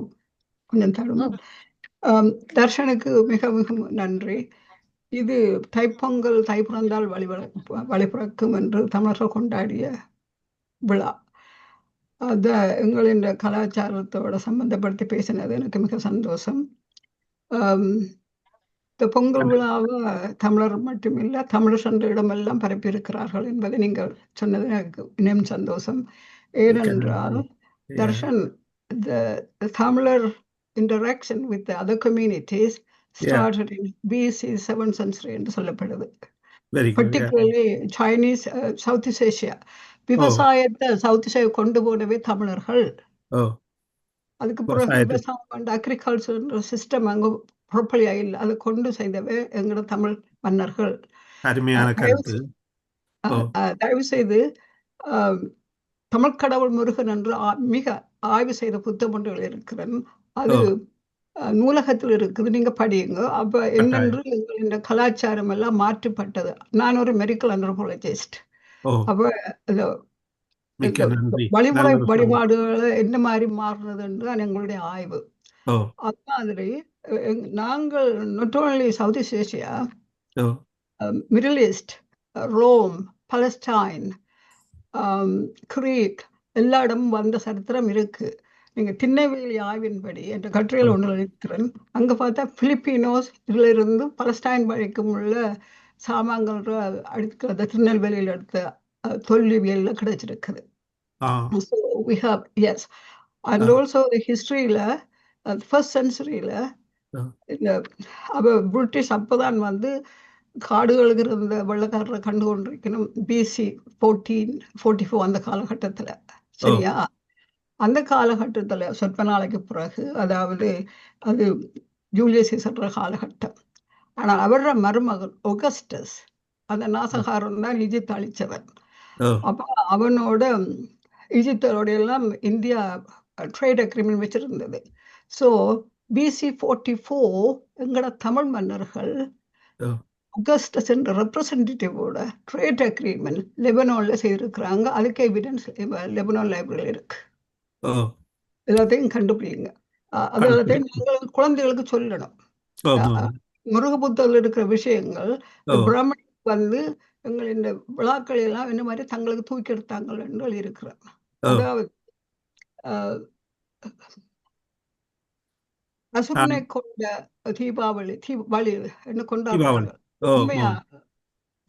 கொஞ்சம் தரும். தர்ஷனுக்கு மிக மிக நன்றி. இது தைப்பொங்கல் தை பிறந்தால் வழிபிறக்கும் என்று தமிழர்கள் கொண்டாடிய விழா. அதை எங்களின் கலாச்சாரத்தோட சம்பந்தப்படுத்தி பேசினது எனக்கு மிக சந்தோஷம். இந்த பொங்கல் விழாவை தமிழர் மட்டுமில்லை, தமிழர் சென்ற இடமெல்லாம் பரப்பியிருக்கிறார்கள் என்பதை நீங்கள் சொன்னது எனக்கு இன்னும் சந்தோஷம். ஏனென்றால் Darshan, the Tamil interaction with the other communities started in BC 7th century என்று சொல்லப்படுது. Very good. Particularly Chinese, South East Asia விவசாயத்தை சவுத் ஏஷியா கொண்டு போனவே தமிழர்கள். ஓ அதுக்கு பிறகு விவசாயம் அக்ரிகல்ச்சர் சிஸ்டம் அங்கே ப்ராப்பர்லியா இல்லை, அதை கொண்டு செய்தவே எங்களோட தமிழ் மன்னர்கள். அருமையான கருத்து. தயவு செய்து தமிழ் கடவுள் முருகன் என்று மிக ஆய்வு செய்த புத்தகம் ஒன்று இருக்கிறேன். அது நூலகத்தில் இருக்குது, நீங்க படியுங்க. அப்ப என்னென்று இந்த கலாச்சாரம் எல்லாம் மாற்றப்பட்டது. நான் ஒரு மெடிக்கல் ஆந்த்ரோபாலஜிஸ்ட். அப்ப வழிமுறை வழிபாடுகளை என்ன மாதிரி மாறுனது என்று எங்களுடைய ஆய்வு. அது மாதிரி நாங்கள் not only South East Asia, Middle East, Rome, Palestine, Greek எல்லா இடமும் வந்த சரித்திரம் இருக்கு. நீங்க திண்ணைவேலி ஆய்வின்படி என்ற கட்டுரையில் ஒன்று இருக்கிறேன். அங்க பார்த்தா பிலிப்பினோஸ் இதுல இருந்து பலஸ்டைன் வரைக்கும் உள்ள சாமான்கள் அடுத்த திருநெல்வேலியில் எடுத்த தொல்லியல்ல கிடைச்சிருக்குது. So we have, yes, and also the historyல first centuryல பிரிட்டிஷ் அப்பதான் வந்து காடுகளுக்கு இருந்த வெள்ளக்காரரை கண்டு கொண்டிருக்கணும். பிசி 1444 அந்த காலகட்டத்துல. சரியா? அந்த காலகட்டத்துல சொற்ப நாளைக்கு பிறகு, அதாவது அது ஜூலியஸ் சீசர் காலகட்டம். ஆனா அவரோட மருமகன் ஒகஸ்டஸ் அந்த நாசகாரன் தான் ஈஜிப்த் அழிச்சவன். அப்ப அவனோட ஈஜிப்தோட எல்லாம் இந்தியா ட்ரேட் அக்ரிமெண்ட் வச்சிருந்தது. ஸோ பிசி 44 எங்கட தமிழ் மன்னர்கள் அகஸ்டஸ் என்ற ரெப்ரசன்டேட்டிவோட ட்ரேட் அக்ரிமெண்ட் லெபனான்ல செய்திருக்கிறாங்க. அதுக்கு எவிடன்ஸ் லெபனான் லைப்ரரியில் இருக்கு. எல்லாத்தையும் கண்டுபிடிங்க. அது எல்லாத்தையும் நீங்கள் குழந்தைகளுக்கு சொல்லணும். முருகபுத்தத்தில் இருக்கிற விஷயங்கள் பிராமணி வந்து எங்கள் இந்த விழாக்கள் எல்லாம் என்ன மாதிரி தங்களுக்கு தூக்கி எடுத்தாங்கள் என்று இருக்கிறார். அதாவது அசுரனை கொண்ட தீபாவளி என்ன கொண்டாடுறாங்க. உண்மையா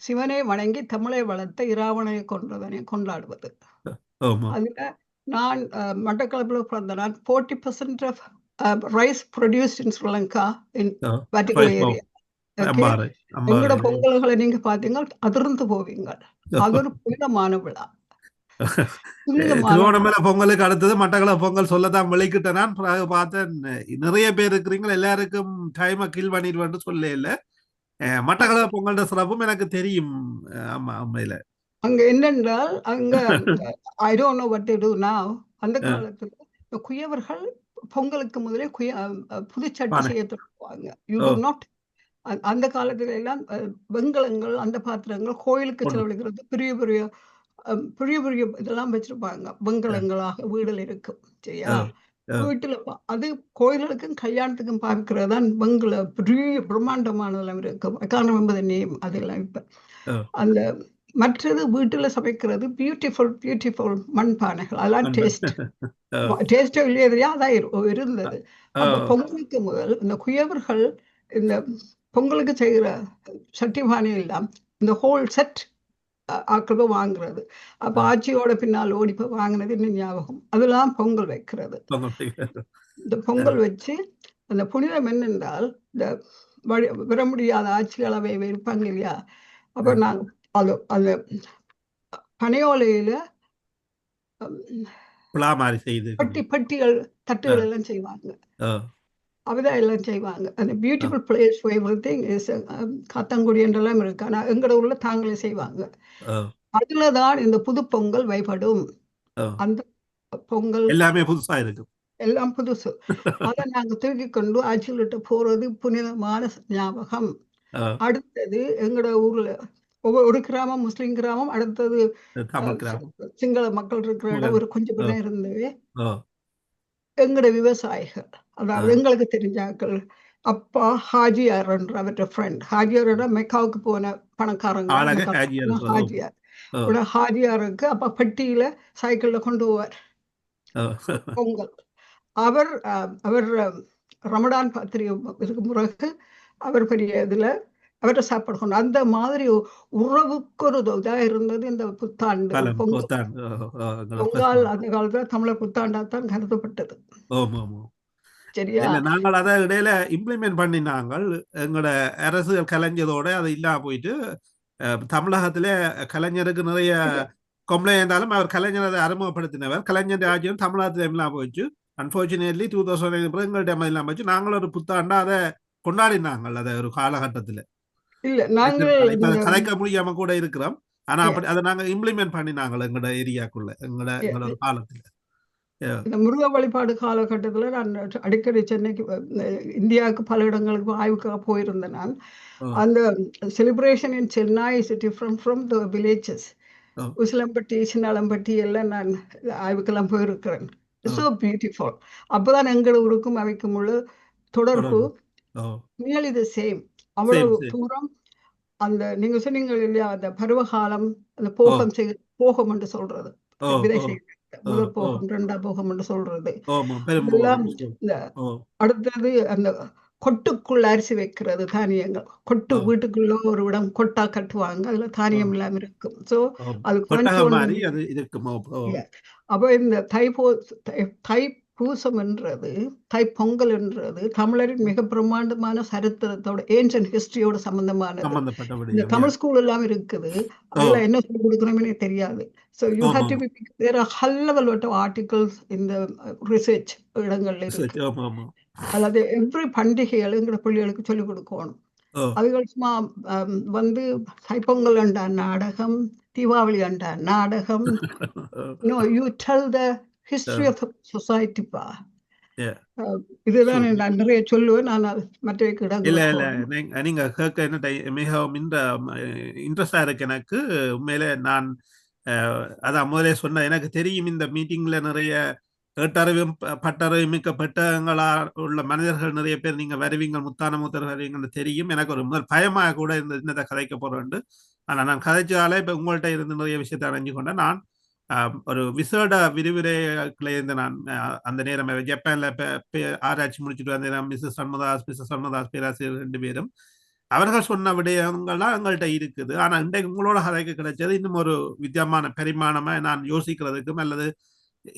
சிவனை வணங்கி தமிழை வளர்த்த இராவணனை கொன்றதனை கொண்டாடுவது. அதுல நான் மட்டக்களப்பில் பிறந்த நான் 40% of rice produced in Sri Lanka in particular area. எங்களோட பொங்கல்களை நீங்க பாத்தீங்க அதிர்ந்து போவீங்க. அது ஒரு புனிதமான விழா. திருவோணமலை பொங்கலுக்கு அடுத்தது மட்டக்களப்பு பொங்கல் சொல்லத்தான் விளைக்கிட்ட நான் பார்த்தேன். நிறைய பேர் இருக்கிறீங்க, எல்லாருக்கும் டைமை கில் பண்ணிடுவேன் சொல்ல இல்ல. மட்டக்களப்பு பொங்கல் சிறப்பும் எனக்கு தெரியும். ஆமா, உண்மையில அங்க என்னென்றால் அங்க I don't know what they do now. அந்த காலத்துல குயவர்கள் பொங்கலுக்கு முதலே புதுச்சட்டை செய்ய தொடங்குவாங்க. You to not. அந்த காலத்துல எல்லாம் வெங்கலங்கள் அந்த பாத்திரங்கள் கோயிலுக்கு செலவழிக்கிறது பெரிய பெரிய பெரிய பெரிய இதெல்லாம் வச்சிருப்பாங்க. வெங்கலங்களாக வீடுல இருக்கும். சரியா? வீட்டுல அது கோயில்களுக்கும் கல்யாணத்துக்கும் பார்க்கிறது தான் வெங்கல பெரிய பிரம்மாண்டமானதெல்லாம் இருக்கும். காரணம் நேம் அதெல்லாம் இப்ப அந்த மற்றது வீட்டுல சமைக்கிறது பியூட்டிஃபுல் பியூட்டிஃபுல் மண்பானைகள். அதெல்லாம் டேஸ்டோ இல்லையா அதான் இருந்தது. அப்ப பொங்கலுக்கு முதல் இந்த குயவர்கள் இந்த பொங்கலுக்கு செய்கிற சட்டி பானை எல்லாம் இந்த ஹோல் செட் ஆக்கள் வாங்குறது. அப்ப ஆட்சியோட பின்னால் ஓடி போய் வாங்கினது இன்னும் ஞாபகம். அதெல்லாம் பொங்கல் வைக்கிறது. இந்த பொங்கல் வச்சு அந்த புனிதம் என்னென்றால் இந்த வர முடியாத ஆட்சிகள் அவை இருப்பாங்க இல்லையா? அப்ப நாங்க அந்த பனையோலையில பட்டிகள் தட்டுகள் எல்லாம் செய்வாங்க. அப்படிதான் எல்லாம் செய்வாங்க. அந்த beautiful place for everything is Kattankudy என்றெல்லாம் இருக்கு. ஆனா எங்கட ஊர்ல தாங்களே செய்வாங்க. அதுலதான் இந்த புது பொங்கல் வைபடும். அந்த பொங்கல் எல்லாமே புதுசா இருக்கு, எல்லாம் புதுசு. அதை நாங்க தூக்கி கொண்டு ஆட்சியிலிட்டு போறது புனிதமான ஞாபகம். அடுத்தது எங்கட ஊர்ல ஒரு கிராமம் முஸ்லிம் கிராமம், அடுத்தது சிங்கள மக்கள் இருக்கிற இடம் ஒரு கொஞ்சம் பேர் இருந்தது. எங்கட விவசாயிகள், அதாவது எங்களுக்கு தெரிஞ்சாக்கள் அப்பா ஹாஜியார் என்ற அவருடைய ஃப்ரெண்ட். ஹாஜியாரோட மெக்காவுக்கு போன பணக்காரங்க ஹாஜியார். ஹாஜியாருக்கு அப்பா பெட்டியில சைக்கிள்ல கொண்டு போவார் பொங்கல். அவர் ரமடான் பத்திரிகை பிறகு அவர் பெரிய இதுல அவர்கிட்ட சாப்பாடு கொண்டு அந்த மாதிரி உறவுக்கு ஒரு இதா இருந்தது இந்த புத்தாண்டு பொங்கல். அந்த காலத்துல தமிழர் புத்தாண்டாத்தான் கருதப்பட்டது. சரியா? நாங்கள் அதை இடையில இம்ப்ளிமெண்ட் பண்ணினாங்க. எங்களோட அரசு கலைஞ்சதோட அதை இல்லாம போயிட்டு தமிழகத்திலே கலைஞருக்கு நிறைய கம்ப்ளைண்ட் இருந்தாலும் அவர் கலைஞர் அதை அறிமுகப்படுத்தினவர். கலைஞர் ராஜ்யம் தமிழகத்தில் இல்லாம போச்சு. அன்பார்ச்சுனேட்லி 2009 எங்கள்கிட்ட இல்லாம போச்சு. நாங்களும் ஒரு புத்தாண்டா அதை கொண்டாடினாங்க அதை ஒரு காலகட்டத்தில். இல்ல நாங்கள் இப்ப கலைக்க முடியாம கூட இருக்கிறோம். ஆனா அப்படி அதை நாங்க இம்ப்ளிமெண்ட் பண்ணினாங்க எங்களோட ஏரியாக்குள்ள எங்களோட ஒரு காலத்துல. இந்த முருக வழிபாடு காலகட்டத்தில் நான் அடிக்கடி சென்னைக்கு இந்தியாவுக்கு பல இடங்களுக்கு ஆய்வுக்காக போயிருந்தேன். நான் அந்த celebration in Chennai is different from the villages. Usilampatti Chinnalampatti எல்லாம் நான் ஆய்வுக்கெல்லாம் போயிருக்கிறேன். So beautiful. அப்போதான் எங்கள் ஊருக்கும் அவைக்கும் உள்ள தொடர்பு நியர்லி தி சேம். அவ்வளவு தூரம் அந்த நீங்க சொன்னீங்க இல்லையா, அந்த பருவகாலம், அந்த போகம் போகம் என்று சொல்றது, விதை செய்ய முதல் போகம், இரண்டாம் போகம் என்று சொல்றது. அடுத்தது அந்த கொட்டுக்குள்ள அரிசி வைக்கிறது, தானியங்கள். கொட்டு வீட்டுக்குள்ள ஒரு இடம் கொட்டா கட்டுவாங்க, அதுல தானியம் இல்லாம இருக்கும். சோ அது அப்போ இந்த தைப்பூசம் என்றது, தைப்பொங்கல் என்றது தமிழரின் மிக பிரம்மாண்டமான சரித்திரத்தோட ஏன்ஷியன்ட் ஹிஸ்டரியோட சம்பந்தமானது. இந்த தமிழ் ஸ்கூல் எல்லாம் இருக்குது, அதுல என்ன சொல்லி கொடுக்கணும்னே தெரியாது. So you have to be, there are high level of articles in the research இடங்கள்ல இருக்கு. அதாவது எவ்ரி பண்டிகைகள் எங்களோட பிள்ளைகளுக்கு சொல்லிக் கொடுக்கணும். அதுகள் சும்மா வந்து தைப்பொங்கல் என்ற நாடகம், தீபாவளி என்ற நாடகம், no, you tell the history of the society பா. இதுதான் நான் நிறைய சொல்லுவேன். நான் மற்ற நீங்க கேட்க மிகவும் இன்ட்ரெஸ்டா இருக்கு எனக்கு உண்மையில. நான் அதான் முதலே சொன்ன, எனக்கு தெரியும் இந்த மீட்டிங்ல நிறைய கேட்டறிவும் பட்டறிவு மிக்க பெட்டங்களா உள்ள மனிதர்கள் நிறைய பேர் நீங்க வருவீங்க, முத்தான மூத்தர் வருவீங்கன்னு தெரியும். எனக்கு ஒரு முதல் பயமாக கூட இந்த இன்னத்தை கதைக்க போறேன். ஆனா நான் கதைச்சாலே இப்ப உங்கள்கிட்ட இருந்து நிறைய விஷயத்தை அடைஞ்சு கொண்டேன். நான் ஒரு விசேட விரிவுரைகளை இருந்து நான் அந்த நேரம் ஜப்பான்ல ஆராய்ச்சி முடிச்சுட்டு வந்த மிஸ்ஸஸ் சண்முதாஸ் பேராசிரியர் 2 பேரும் அவர்கள் சொன்ன விடயங்கள்லாம் எங்கள்கிட்ட இருக்குது. ஆனா இன்றைக்கு உங்களோட கதைக்கு கிடைச்சது இன்னும் ஒரு வித்தியமான பரிமாணமா நான் யோசிக்கிறதுக்கும் அல்லது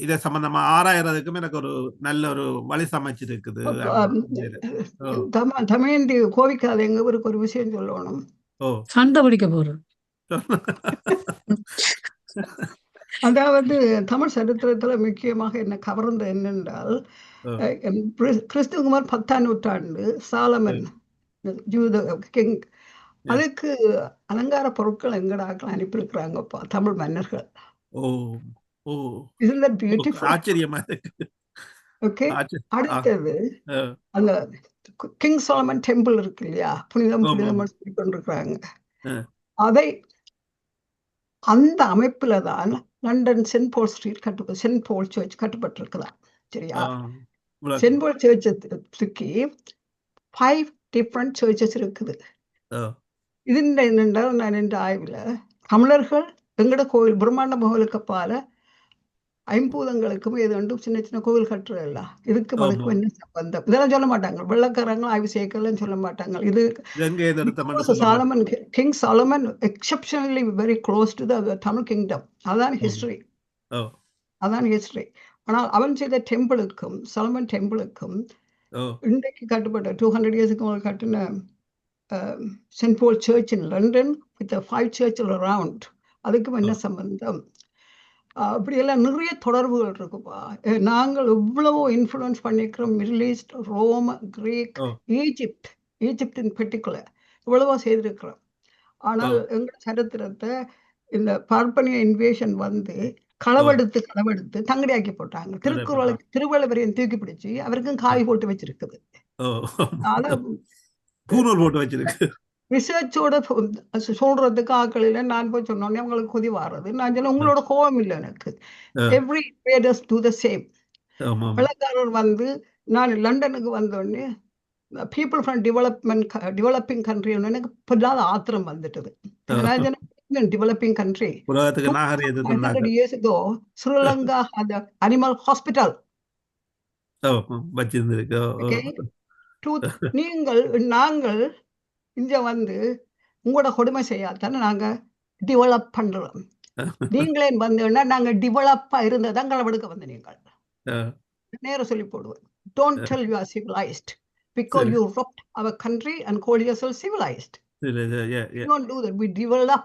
இதை சம்பந்தமா ஆராயறதுக்கும் எனக்கு ஒரு நல்ல ஒரு வழி சமைச்சிருக்குது. தமிழ் கோவிக்காத எங்க ஊருக்கு ஒரு விஷயம் சொல்லணும். சண்டை பிடிக்க போறோம். அதாவது தமிழ் சரித்திரத்துல முக்கியமாக என்ன கவர்ந்த என்னென்றால், கிறிஸ்துகுமார் 10ஆம் நூற்றாண்டு சாலமன் கிங், அதுக்கு அலங்கார பொருட்கள் எங்கடாக்கள் அனுப்பியிருக்கிறாங்கப்பா தமிழ் மன்னர்கள். Isn't that beautiful? ஆச்சரியமா இருக்கு. ஓகே, அடுத்தது அந்த கிங் சாலமன் டெம்பிள் இருக்கு இல்லையா, புனிதம் சொல்லி கொண்டிருக்கிறாங்க. அதை அந்த அமைப்புல தான் லண்டன் சென்ட் பால் ஸ்ட்ரீட் சென்ட் பால் சர்ச் கட்டப்பட்டிருக்குதா. சரியா? சென்ட் பால் சர்ச்சை தூக்கி 5 டிஃப்ரெண்ட் சர்ச்சஸ் இருக்குது. இது என்னென்றால், நான் என்ற ஆய்வுல தமிழர்கள் எங்கட கோவில் பிரம்மாண்ட கோவிலுக்கு பால ஐம்பூதங்களுக்கும் ஏதோ சின்ன சின்ன கோவில் கட்டுறதில்ல. இதுக்கும் அதுக்கும் என்ன சம்பந்தம், இதெல்லாம் சொல்ல மாட்டாங்க. வெள்ளக்காரங்களும் ஆய்வு செய்யலாம் சொல்ல மாட்டாங்க. இது Solomon, king Solomon exceptionally very close to the Tamil kingdom. அதான் ஹிஸ்டரி, அதான் ஹிஸ்டரி. ஆனால் அவன் செய்த டெம்பிளுக்கும் சாலமன் டெம்பிளுக்கும் இன்றைக்கு கட்டுப்பட்ட 200 இயர்ஸுக்கு கட்டின Saint Paul church in London with 5 churches around, அதுக்கும் என்ன சம்பந்தம்? அப்படியெல்லாம் நிறைய தொடர்புகள் இருக்குப்பா. நாங்கள் இவ்வளவோ இன்ஃப்ளூயன்ஸ் பண்ணிக்கிறோம். Middle East, Rome, Greek, Egypt in particular இவ்வளவோ செய்திருக்கிறோம். ஆனால் எங்கள் சரித்திரத்தை இந்த பார்ப்பனிய இன்வேஷன் வந்து களவெடுத்து தங்கடியாக்கி போட்டாங்க. திருவள்ளுவரையும் தூக்கி பிடிச்சி அவருக்கும் காய் போட்டு வச்சிருக்குது. ரிசர்ச்சோட சொல்றதுக்கு ஆக்கள் இல்லை. நான் போய் சொன்னோன்னே அவங்களுக்கு கொதி வாடுறது. நான் சொன்ன உங்களோட கோபம் இல்லை எனக்கு. Every traders to the same. வெள்ளக்காரர் வந்து நான் லண்டனுக்கு வந்தோடனே பீப்புள் ஃப்ரம் டெவலப்பிங் கண்ட்ரி எனக்கு பொல்லாத ஆத்திரம் வந்துட்டது. Developing country years ago Sri Lanka had an animal hospital. நாங்கள் இங்க வந்து உங்களோட கொடுமை செய்யாதானே நாங்க டெவலப் பண்றோம். நீங்களே வந்தோன்னா நாங்க டெவலப்பா இருந்ததான் களவெடுக்க வந்து நீங்கள் நேரம் சொல்லி போடுவோம். Don't tell you are civilized because you robbed our country and called yourself civilized. Yeah. We don't do that. We develop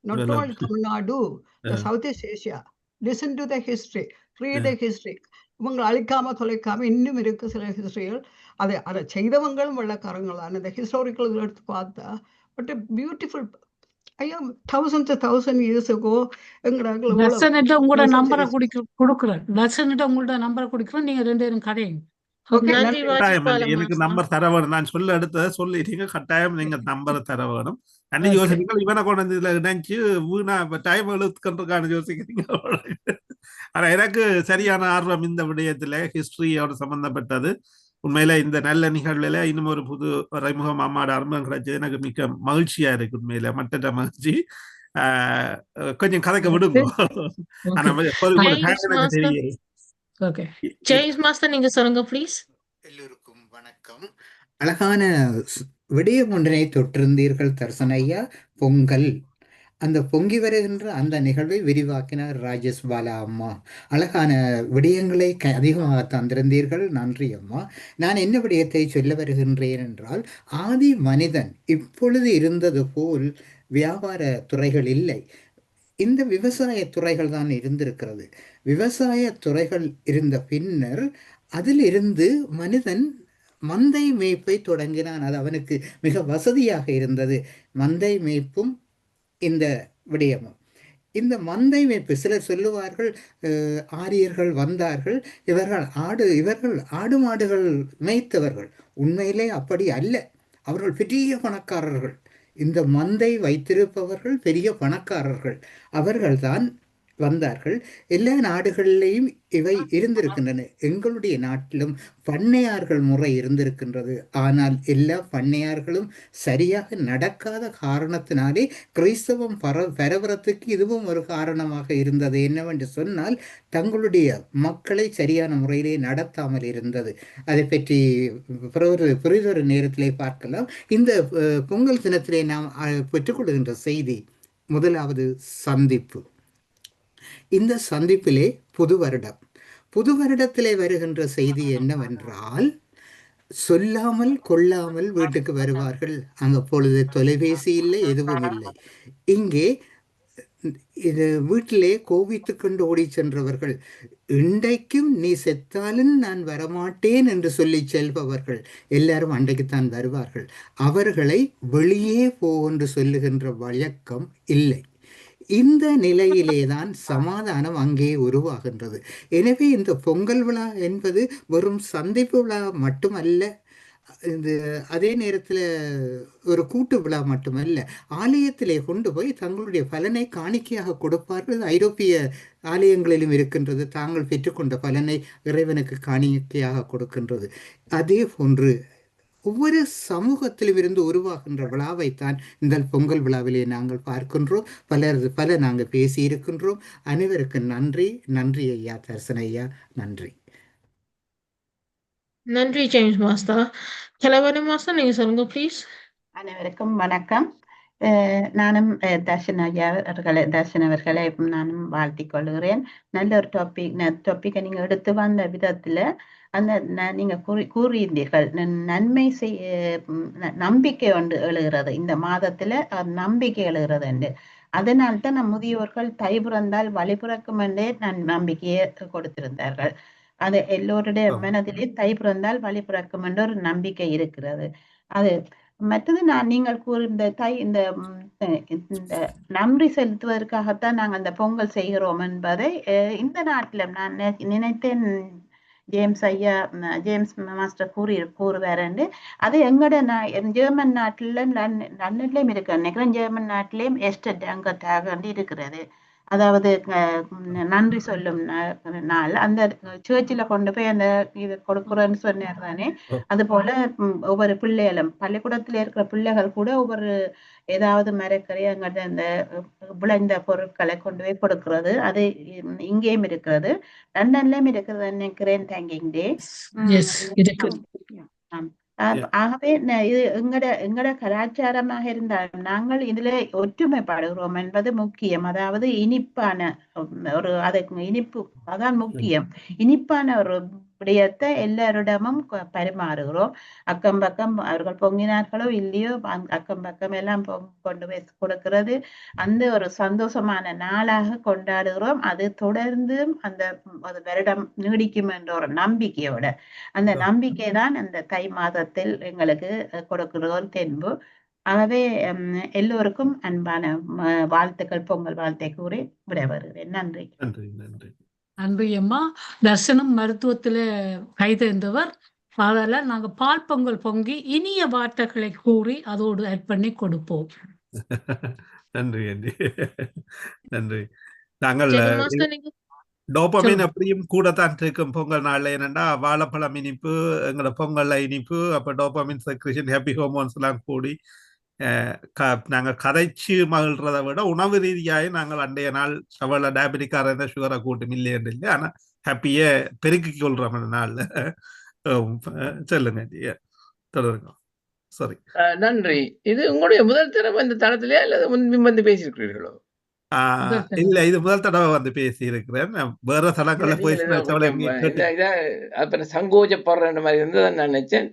not Develop. only Tamil Nadu, the Southeast Asia. Listen to the history. Read the history. இவங்க அழிக்காம தொலைக்காம இன்னும் இருக்கு சில ஹிஸ்டரிகள். அதை செய்தவங்களும் வெள்ளக்காரங்களான இந்த historical எடுத்து பார்த்தா but beautiful ஐயா thousands years ago லெசன்ட்ட உங்களோட நம்பரை கொடுக்குறேன். லெசன்ட்ட உங்களோட நம்பரை கொடுக்குறேன். நீங்க 2 பேரும் கடையுங்க. ஓகே நன்றி கட்டாயம் வாஜ்பால எனக்கு மாஸ்டர். நம்பர் தர வேணும். நான் சொல்ல எடுத்ததை சொல்லிட்டீங்க. கட்டாயம் நீங்க நம்பரை தர வேணும். அன்னி Okay. யோசிக்கிறீங்க இவனை கொண்டு வந்து இதுல நினைச்சு வீணா டைம் எழுத்துக்கொண்டிருக்கான்னு யோசிக்கிறீங்க. ஆனா எனக்கு சரியான ஆர்வம் இந்த விடயத்துல ஹிஸ்டரியோட சம்பந்தப்பட்டது. உண்மையில இந்த நல்ல நிகழ்வுல இன்னும் ஒரு புது அறிமுகம் அம்மாட அறிமுகம் கிடைச்சது எனக்கு மிக்க மகிழ்ச்சியா இருக்கு. உண்மையில மற்ற மகிழ்ச்சி. கொஞ்சம் கதைக்க விடுங்க. ஆனா எனக்கு தெரியும். ஓகே ஜேம்ஸ் மாஸ்டர் நீங்க சொல்லுங்க ப்ளீஸ். எல்லோருக்கும் வணக்கம். அழகான விடயம் ஒன்றினை தொற்றிருந்தீர்கள் தர்சன் ஐயா. பொங்கல், அந்த பொங்கி வருகின்ற அந்த நிகழ்வை விரிவாக்கினார் ராஜேஷ் பாலா அம்மா. அழகான விடயங்களை அதிகமாக தந்திருந்தீர்கள். நன்றி அம்மா. நான் என்ன விடயத்தை சொல்ல வருகின்றேன் என்றால், ஆதி மனிதன் இப்பொழுது இருந்தது போல் வியாபார துறைகள் இல்லை. இந்த விவசாய துறைகள் தான் இருந்திருக்கிறது. விவசாய துறைகள் இருந்த பின்னர் அதிலிருந்து மனிதன் மந்தை மேய்ப்பை தொடங்கினான். அது அவனுக்கு மிக வசதியாக இருந்தது. மந்தை மேய்ப்பும் இந்த விடயமும். இந்த மந்தை மேய்ப்பு சிலர் சொல்லுவார்கள் ஆரியர்கள் வந்தார்கள், இவர்கள் ஆடு மாடுகள் மேய்த்தவர்கள். உண்மையிலே அப்படி அல்ல. அவர்கள் பெரிய பணக்காரர்கள். இந்த மந்தை வைத்திருப்பவர்கள் பெரிய பணக்காரர்கள். அவர்கள்தான் வந்தார்கள். எல்லா நாடுகளிலேயும் இவை இருந்திருக்கின்றன. எங்களுடைய நாட்டிலும் பண்ணையார்கள் முறை இருந்திருக்கின்றது. ஆனால் எல்லா பண்ணையார்களும் சரியாக நடக்காத காரணத்தினாலே கிறிஸ்தவம் பரவறத்துக்கு இதுவும் ஒரு காரணமாக இருந்தது. என்னவென்று சொன்னால், தங்களுடைய மக்களை சரியான முறையிலே நடத்தாமல் இருந்தது. அதை பற்றி பிறகு நேரத்திலே பார்க்கலாம். இந்த பொங்கல் தினத்திலே நாம் பெற்றுக்கொள்கின்ற செய்தி, முதலாவது சந்திப்பு. இந்த சந்திப்பிலே புது வருடத்திலே வருகின்ற செய்தி என்னவென்றால், சொல்லாமல் கொள்ளாமல் வீட்டுக்கு வருவார்கள். அங்க பொழுது தொலைபேசி இல்லை, எதுவும் இல்லை. இங்கே இது வீட்டிலே கோபித்து கொண்டு ஓடி சென்றவர்கள், இன்றைக்கும் நீ செத்தாலும் நான் வரமாட்டேன் என்று சொல்லி செல்பவர்கள் எல்லாரும் அன்றைக்குத்தான் வருவார்கள். அவர்களை வெளியே போ என்று சொல்லுகின்ற வழக்கம் இல்லை. இந்த நிலையிலேதான் சமாதானம் அங்கே உருவாகின்றது. எனவே இந்த பொங்கல் விழா என்பது வெறும் சந்திப்பு விழா மட்டுமல்ல, அதே நேரத்தில் ஒரு கூட்டு விழா மட்டுமல்ல. ஆலயத்திலே கொண்டு போய் தங்களுடைய பலனை காணிக்கையாக கொடுப்பார்கள். ஐரோப்பிய ஆலயங்களிலும் இருக்கின்றது. தாங்கள் பெற்றுக்கொண்ட பலனை இறைவனுக்கு காணிக்கையாக கொடுக்கின்றது. அதே போன்று ஒவ்வொரு சமூகத்திலும் இருந்து உருவாகின்ற விழாவைத்தான் இந்த பொங்கல் விழாவிலே நாங்கள் பார்க்கின்றோம். பல நாங்கள் பேசியிருக்கின்றோம். அனைவருக்கும் நன்றி ஐயா, தர்சன் ஐயா, நன்றி. நன்றி ஜேம்ஸ் மாஸ்டர். கலவணி மாஸ்டர் நீங்க சொல்லுங்க ப்ளீஸ். அனைவருக்கும் வணக்கம். நானும் தர்ஷன் அவர்களை நானும் வாழ்த்திக் கொள்கிறேன். நல்ல ஒரு டாபிக்கை நீங்க எடுத்து வந்த விதத்துல அந்த நீங்க கூறியிருந்தீர்கள், நன்மை நம்பிக்கை ஒன்று எழுகிறது இந்த மாதத்துல, நம்பிக்கை எழுகிறது என்று. அதனால்தான் நம் முதியோர்கள் தை பிறந்தால் வழி பிறக்கும் என்றே நம்பிக்கையை கொடுத்திருந்தார்கள். அது எல்லோருடைய மனதிலே தை பிறந்தால் வழி பிறக்கும் என்ற ஒரு நம்பிக்கை இருக்கிறது. அது மற்றது நீங்கள் கூறிய இந்த நன்றி செலுத்துவதற்காகத்தான் நாங்கள் அந்த பொங்கல் செய்கிறோம் என்பதை இந்த நாட்டில் நான் நினைத்தேன். ஜேம்ஸ் மாஸ்டர் கூறுவாரு. அது எங்கட ஜெர்மன் நாட்டில லண்டன்லயும் இருக்கு நினைக்கிறேன். ஜெர்மன் நாட்டிலேயும் எஸ்டேட் அங்க இருக்கிறது. அதாவது நன்றி சொல்லும் நாள் அந்த சர்ச்சில் கொண்டு போய் அந்த இது கொடுக்குறேன்னு சொன்னார் தானே. அது போல ஒவ்வொரு பிள்ளைகளும் பள்ளிக்கூடத்துல இருக்கிற பிள்ளைகள் கூட ஒவ்வொரு ஏதாவது மரக்கறி அங்கிட்ட அந்த விளைந்த பொருட்களை கொண்டு போய் கொடுக்கறது. அது இங்கேயும் இருக்கிறது, லண்டன்லயும் இருக்கிறது நினைக்கிறேன். தேங்கிங் டே. ஆகவே இது எங்கட கலாச்சாரமாக இருந்தாலும் நாங்கள் இதுல ஒற்றுமைப்படுகிறோம் என்பது முக்கியம். அதாவது இனிப்பான ஒரு இனிப்பு அதான் முக்கியம். இனிப்பான ஒரு விடயத்தை எல்லாரிடமும் பரிமாறுகிறோம். அக்கம் பக்கம் அவர்கள் பொங்கினார்களோ இல்லையோ அக்கம் பக்கம் எல்லாம் கொண்டு போய் கொடுக்கிறது அந்த ஒரு சந்தோஷமான நாளாக கொண்டாடுகிறோம். அது தொடர்ந்து அந்த வருடம் நீடிக்கும் என்ற ஒரு நம்பிக்கையோட அந்த நம்பிக்கை தான் அந்த தை மாதத்தில் எங்களுக்கு கொடுக்கிற ஒரு தென்பு. ஆகவே எல்லோருக்கும் அன்பான வாழ்த்துக்கள், பொங்கல் வாழ்த்தை கூறி விடைபெறுகிறேன். நன்றி. நன்றி நன்றி நன்றி அம்மா. தர்சனம் மருத்துவத்துல கைதேர்ந்தவர். அதனால நாங்க பால் பொங்கல் பொங்கி இனிய வார்த்தைகளை கூறி அதோடு ஆட் பண்ணி கொடுப்போம். நன்றி நன்றி நன்றி. நாங்கள் ஜெகமாஸ்டர் நீங்க டோபமின் சொல்லுங்க. அப்படியும் கூடத்தான் இருக்கும் பொங்கல் நாள்ல. என்னன்னா வாழைப்பழம் இனிப்பு, எங்களோட பொங்கல்ல இனிப்பு, அப்ப டோபமின் செக்ரேஷன், ஹாப்பி ஹோமோன்ஸ் எல்லாம் கூடி நாங்கள் கதைச்சு மகிழ்றதை விட உணவு ரீதியாக நாங்கள் அண்டைய நாள் சவள டயபெட்டிக்கார இருந்த சுகரை கூட்டும் இல்லையன்று இல்லை. ஆனா ஹாப்பிய பெருக்கிக் கொள்றோம் அந்த நாள்ல. சொல்லுங்க தொடருங்க. சரி. நன்றி. இது உங்களுடைய முதல் தடவை இந்த தளத்திலே அல்லது முன்பு வந்து பேசியிருக்கிறீர்களோ? முதல் தடவை. இல்ல, இது முதல் தடவை வந்து பேசி இருக்கிறேன். வேற தளங்கள்ல போய் அப்புறம் சங்கோஜப்படுற மாதிரி இருந்ததை நான் நினைச்சேன்.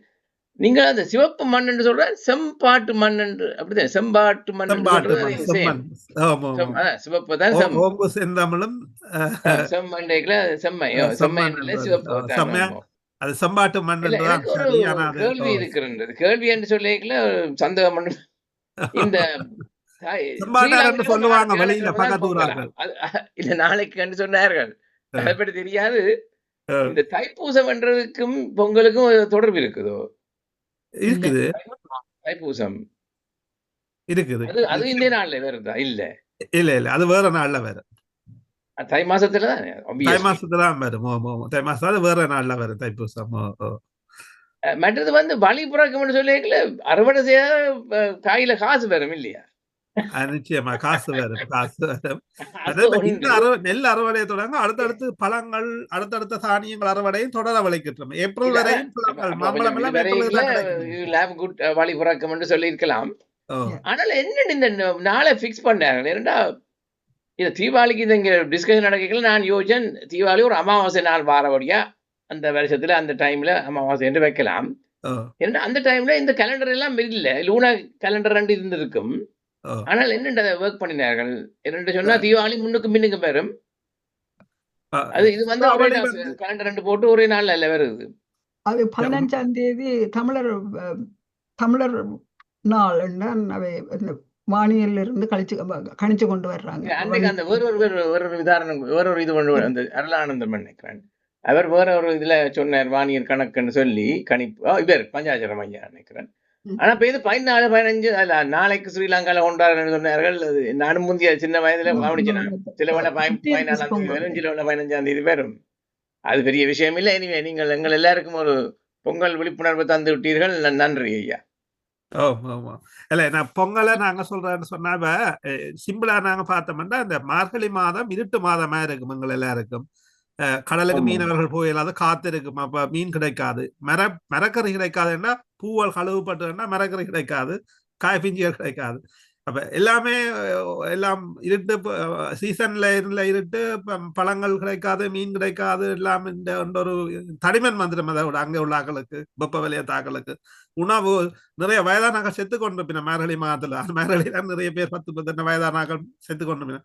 நீங்க அந்த சிவப்பு மண் என்று சொல்ற செம்பாட்டு மண் என்று அப்படிதான் செம்பாட்டு மண் சிவப்பு தான் செந்தமிழும் செம்மண்டைக்குல செம்மையோ செம்மை சிவப்பு அது செம்பாட்டு மண். எனக்கு ஒரு கேள்வி இருக்கிறது. கேள்வி என்று சொல்லிக்கல சந்தேகம் மண் இந்த சொல்லுவாங்க வெளியில பக்கத்தூரார்கள் இல்ல நாளைக்கு என்று சொன்னார்கள். அதை பற்றி தெரியாது. இந்த தைப்பூசம் என்றதுக்கும் பொங்கலுக்கும் தொடர்பு இருக்குதோ? இருக்குது. தைப்பூசம் இருக்குது. அது இந்த நாள்ல வருதா? இல்ல இல்ல இல்ல, அது வேற நாள்ல வரும். தை மாசத்துல தை மாசத்துல தான் வரும். தை மாசம் அது வேற நாள்ல வரும் தைப்பூசம். மற்றது வந்து வழி புறக்கம்னு சொல்லிக்கல அறுவடை செய்ய கையில காசு வரும் இல்லையா? நிச்சயமா காசு வரும். நெல் அறுவடையை தொடங்க அடுத்தடுத்து பழங்கள், அடுத்தடுத்த தானியங்கள் அறுவடையும் தொடர விளைக்கிட்டோம். ஏப்ரல் வரையும் வழி புறக்கம் என்று சொல்லி இருக்கலாம். ஆனால் என்ன இந்த நாளை பிக்ஸ் பண்ணாங்க? ஏன்னா இது தீபாவளிக்கு இங்க டிஸ்கஷன் நடக்கல. நான் யோசிச்சேன் தீபாவளி ஒரு அமாவாசை நாள் வாரபடியா அந்த வருஷத்துல அந்த டைம்ல அமாவாசை என்று வைக்கலாம். ஏன்னா அந்த டைம்ல இந்த கேலண்டர் எல்லாம் இல்ல, லூனா கேலண்டர் ரெண்டு இருந்திருக்கும். ஆனால் என்ன ஒர்க் பண்ணினார்கள் என்று சொன்னா தீபாவளி முன்னுக்கு பின்னுக்கு பெறும். அது இது வந்து கேலண்டர் ரெண்டு போட்டு ஒரே நாள்ல இல்ல வருது. அது 15ஆம் தேதி தமிழர் நாள் வானியல்ல இருந்து கணிச்சு கொண்டு வர்றாங்க. அன்றைக்கு அந்த வேறொரு உதாரணம், வேறொரு இது ஒன்று அந்த அருளானந்தம் நினைக்கிறேன். அவர் வேற ஒரு இதுல சொன்னார் வானியல் கணக்குன்னு சொல்லி கணிப்பு. இவர் பஞ்சாச்சரம் ஐயா நினைக்கிறேன். ஆனா இப்ப இது 14, 15 அல்ல நாளைக்கு ஸ்ரீலங்கால கொண்டாடுறேன்னு சொன்னார்கள். நானும் முந்திய சின்ன வயதுல கவனிச்சேன். சில வேலை 14ஆம் தேதி வரும், சில வேலை 15ஆம் தேதி வரும். அது பெரிய விஷயம் இல்லை. இனிமே நீங்கள் எங்கள் எல்லாருக்கும் ஒரு பொங்கல் விழிப்புணர்வு தந்து விட்டீர்கள். நன்றி ஐயா. ஆமா இல்ல, நான் பொங்கலை நாங்க சொல்றேன்னு சொன்னா சிம்பிளா நாங்க பார்த்தோம்னா இந்த மார்கழி மாதம் இருட்டு மாதமா இருக்கும். எங்கள் எல்லாருக்கும் கடலுக்கு மீனவர்கள் போயிடாது, காத்து இருக்கும். அப்ப மீன் கிடைக்காது, மரக்கறி கிடைக்காதுன்னா, பூவல் கழுவுப்பட்டுன்னா மரக்கறி கிடைக்காது, காய் பிஞ்சுகள் கிடைக்காது. அப்ப எல்லாமே எல்லாம் இருட்டு, சீசன்ல இருட்டு, பழங்கள் கிடைக்காது, மீன் கிடைக்காது, எல்லாம் இந்த ஒரு தடிமன் மந்திரம். அதை விட அங்கே உள்ள ஆக்களுக்கு, வெப்ப வலிய தாக்களுக்கு உணவு நிறைய வயதானாக்கள் செத்து கொண்டு பின்ன மார்கழி மாதத்துல மார்கழிதான் நிறைய பேர் 10-15 வயதானாக்கள் செத்து கொண்டு பின்ன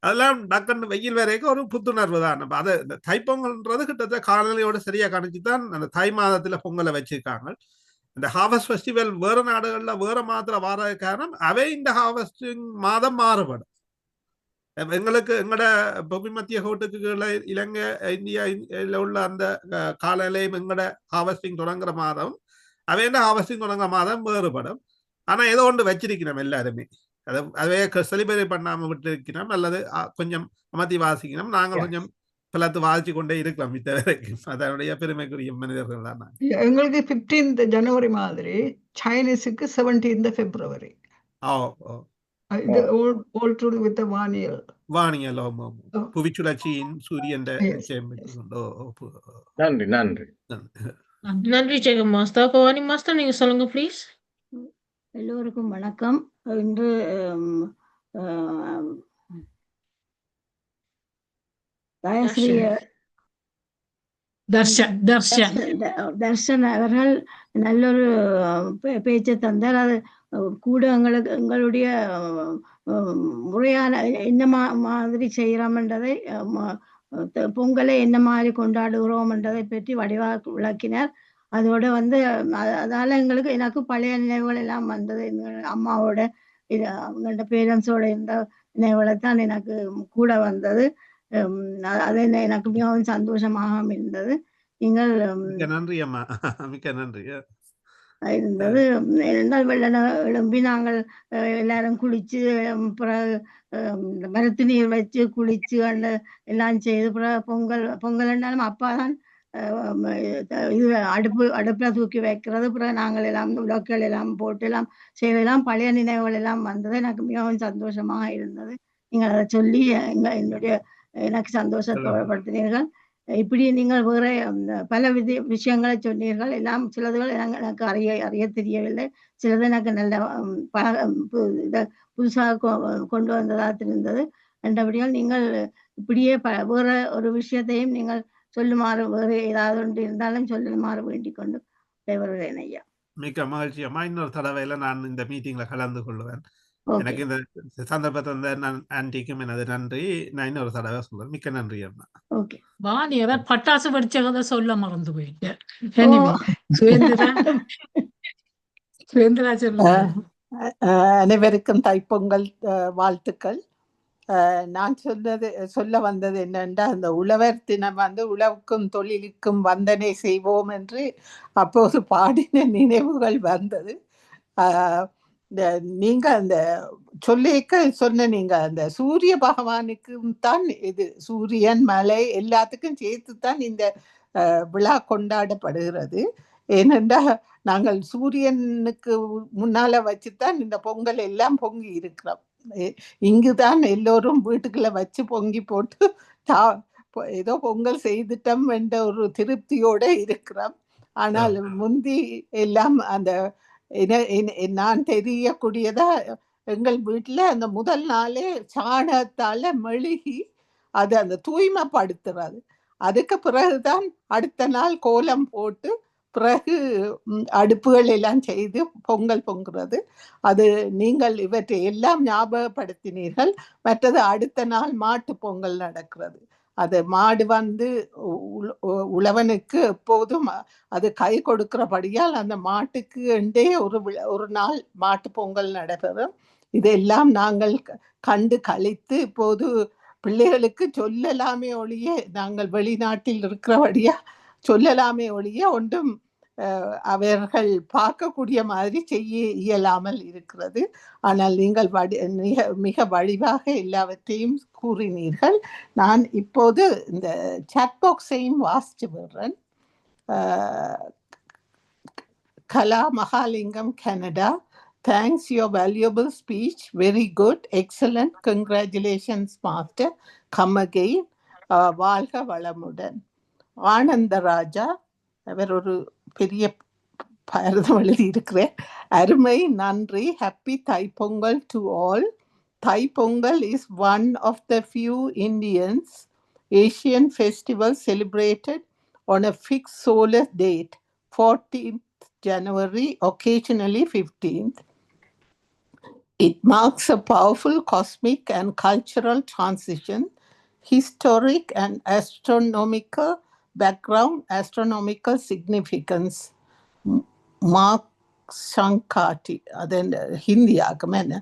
அதெல்லாம் டக்குன்னு வெயில் வரைக்கும் ஒரு புத்துணர்வு தான். நம்ம அதை இந்த தைப்பொங்கல்ன்றது கிட்டத்தட்ட காலநிலையோட சரியா கணிச்சுதான் அந்த தை மாதத்துல பொங்கலை வச்சிருக்காங்க. இந்த ஹார்வெஸ்ட் ஃபெஸ்டிவல் வேற நாடுகள்ல வேற மாதத்துல வர காரணம் அவை இந்த ஹார்வெஸ்டிங் மாதம் மாறுபடும். எங்களுக்கு எங்களோட பொபி மத்திய கோட்டுக்கு இலங்கை இந்தியா உள்ள அந்த காலநிலையும் எங்களோட ஹார்வெஸ்டிங் தொடங்குற மாதம் அவைண்ட ஹார்வெஸ்டிங் தொடங்குற மாதம் வேறுபடும். ஆனா ஏதோ ஒன்று வச்சிருக்கணும் எல்லாருமே. அதே செலிபிரேட் பண்ணாம விட்டு இருக்கிறோம், அல்லது கொஞ்சம் அமர்த்தி வாசிக்கணும். நாங்கள் கொஞ்சம் பலத்து வாசிச்சு கொண்டே இருக்கலாம் மித்த வரைக்கும். அதனுடைய பெருமைக்குரிய மனிதர்கள் தான். எங்களுக்கு 15th ஜனவரி மாதிரி, சைனீஸுக்கு 17th February. இது all to do with the வானியல். புவிச்சுழற்சியின் சூரியன். நன்றி நன்றி நன்றி ஜெகம் மாஸ்டர். பவானி மாஸ்டர் நீங்க சொல்லுங்க ப்ளீஸ். எல்லோருக்கும் வணக்கம். இன்று தர்ஷன் தர்ஷன் அவர்கள் நல்லொரு பேச்சை தந்தார். அது கூட எங்களுடைய முறையான என்ன மாதிரி செய்கிறோம்ன்றதை பொங்கலை என்ன மாதிரி கொண்டாடுகிறோம் என்றதை பற்றி வடிவாக விளக்கினார். அதோட அதால எனக்கு பழைய நினைவுகள் எல்லாம் வந்தது. அம்மாவோட அவங்களோட பேரண்ட்ஸோட இருந்த நினைவுகளை தான் எனக்கு கூட வந்தது. அது எனக்கு மிகவும் சந்தோஷமாக இருந்தது. நீங்கள் நன்றி அம்மா, மிக்க நன்றி இருந்தது. வெள்ளன எழும்பி நாங்கள் எல்லாரும் குளிச்சு பிறகு மரத்து நீர் வச்சு குளிச்சு எல்லாம் செய்து பிறகு பொங்கல் என்றாலும் அப்பா தான் இது அடுப்புல தூக்கி வைக்கிறது. பிறகு நாங்கள் எல்லாம் விளக்குகள் எல்லாம் போட்டு எல்லாம் செய்வதெல்லாம் பழைய நினைவுகள் எல்லாம் வந்தது. எனக்கு மிகவும் சந்தோஷமாக இருந்தது. நீங்கள் அதை சொல்லி எனக்கு சந்தோஷப்படுத்தினீர்கள். இப்படி நீங்கள் வேற பல விஷயங்களை சொன்னீர்கள். எல்லாம் சிலதுகள் எனக்கு அறிய தெரியவில்லை. சிலது எனக்கு நல்ல புதுசாக கொண்டு வந்ததாக தெரிந்தது. என்றபடியால் நீங்கள் இப்படியே வேற ஒரு விஷயத்தையும் நீங்கள் சொல்லுமாறு வேறு ஏதாவது ஒன்று இருந்தாலும் சொல்லுமாறு வேண்டிக் கொண்டு விடைபெறுகிறேன் ஐயா. மிக்க மகிழ்ச்சி அம்மா. இன்னொரு தடவையில நான் இந்த மீட்டிங்ல கலந்து கொள்வேன். எனக்கு இந்த சந்தர்ப்பத்தை நான் ஆன்டிக்கும் எனது நன்றி. நான் இன்னொரு தடவை சொல்றேன். மிக்க நன்றி அம்மா. ஓகே. வாணி பட்டாசு வெடிச்ச கதை சொல்ல மறந்து போயிட்டேன். சுவேந்திரா சொல்லுங்க. அனைவருக்கும் தைப்பொங்கல் வாழ்த்துக்கள். நான் சொல்ல வந்தது என்னென்றா, அந்த உழவர் தினம் உழவுக்கும் தொழிலுக்கும் வந்தனை செய்வோம் என்று அப்போது பாடின நினைவுகள் வந்தது. நீங்க அந்த சொன்ன நீங்க அந்த சூரிய பகவானுக்கும் தான் இது சூரியன் மழை எல்லாத்துக்கும் சேர்த்து தான் இந்த விழா கொண்டாடப்படுகிறது. ஏனென்றா நாங்கள் சூரியனுக்கு முன்னால வச்சுதான் இந்த பொங்கல் எல்லாம் பொங்கி இருக்கிறோம். இங்குதான் எல்லோரும் வீட்டுக்குள்ள வச்சு பொங்கி போட்டு ஏதோ பொங்கல் செய்துட்டோம் என்ற ஒரு திருப்தியோட இருக்கிறோம். ஆனால் முந்தி எல்லாம் அந்த நான் தெரியக்கூடியதா எங்கள் வீட்டுல அந்த முதல் நாளே சாணத்தால மெழுகி அது அந்த தூய்மைப்படுத்துறது. அதுக்கு பிறகுதான் அடுத்த நாள் கோலம் போட்டு பிறகு அடுப்புகள் எல்லாம் செய்து பொங்கல் பொங்குறது. அது நீங்கள் இவற்றை எல்லாம் ஞாபகப்படுத்தினீர்கள். மற்றது அடுத்த நாள் மாட்டு பொங்கல் நடக்கிறது. அது மாடு உழவனுக்கு எப்போதும் அது கை கொடுக்கிறபடியால் அந்த மாட்டுக்கு என்றே ஒரு நாள் மாட்டு பொங்கல் நடைபெறும். இதெல்லாம் நாங்கள் கண்டு கழித்து இப்போது பிள்ளைகளுக்கு சொல்லலாமே ஒழிய, நாங்கள் வெளிநாட்டில் இருக்கிறபடியா சொல்லலாமே ஒழிய ஒன்றும் அவர்கள் பார்க்கக்கூடிய மாதிரி செய்ய இயலாமல் இருக்கிறது. ஆனால் நீங்கள் மிக வடிவாக எல்லாவற்றையும் கூறினீர்கள். நான் இப்போது இந்த சாட் பாக்ஸையும் வாசிச்சு விடுறேன். Kala Mahalingam, Canada. Thanks, your valuable speech. Very good. Excellent. Congratulations, Master. Come again. வாழ்க வளமுடன். ஆனந்தராஜா, அவர் ஒரு பெரிய பாரதம் எழுதி இருக்கிறேன். அருமை, நன்றி. Happy Thai Pongal to all. Thai Pongal is one of the few Asian festivals celebrated on a fixed solar date, 14th January, occasionally 15th. It marks a powerful cosmic and cultural transition, historic and astronomical background, astronomical significance. Mark Shankati, then Hindi agmana,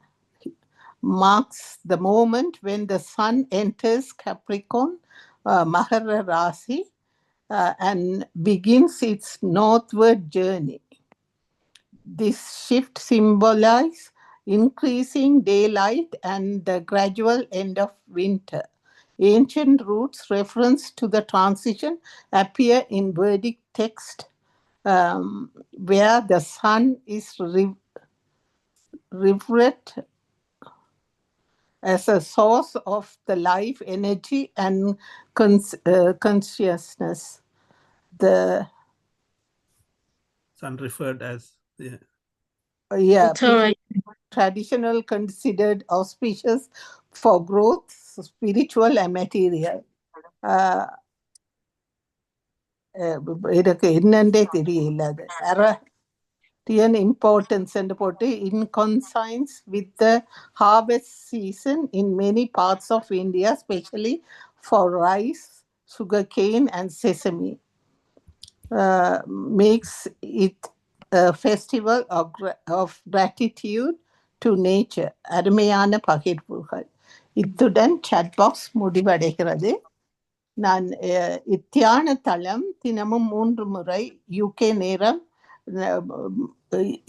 marks the moment when the sun enters Capricorn, Mahara Rasi, and begins its northward journey. This shift symbolizes increasing daylight and the gradual end of winter. Ancient roots reference to the transition appear in Vedic text, where the sun is revered as a source of the life, energy, and consciousness. The sun referred as traditional considered auspicious for growth, spiritual and material. எனக்கு என்னன்றே தெரியல. அது Arastian importance என்று போட்டு in coincides with the harvest season in many parts of India, especially for rice, sugarcane and sesame. Makes it a festival of gratitude to nature. அருமையான பகிர்வுகள். இத்துடன் chat box முடிவடைகிறது. நான் இத்தியான தளம் தினமும் 3 முறை UK நேரம்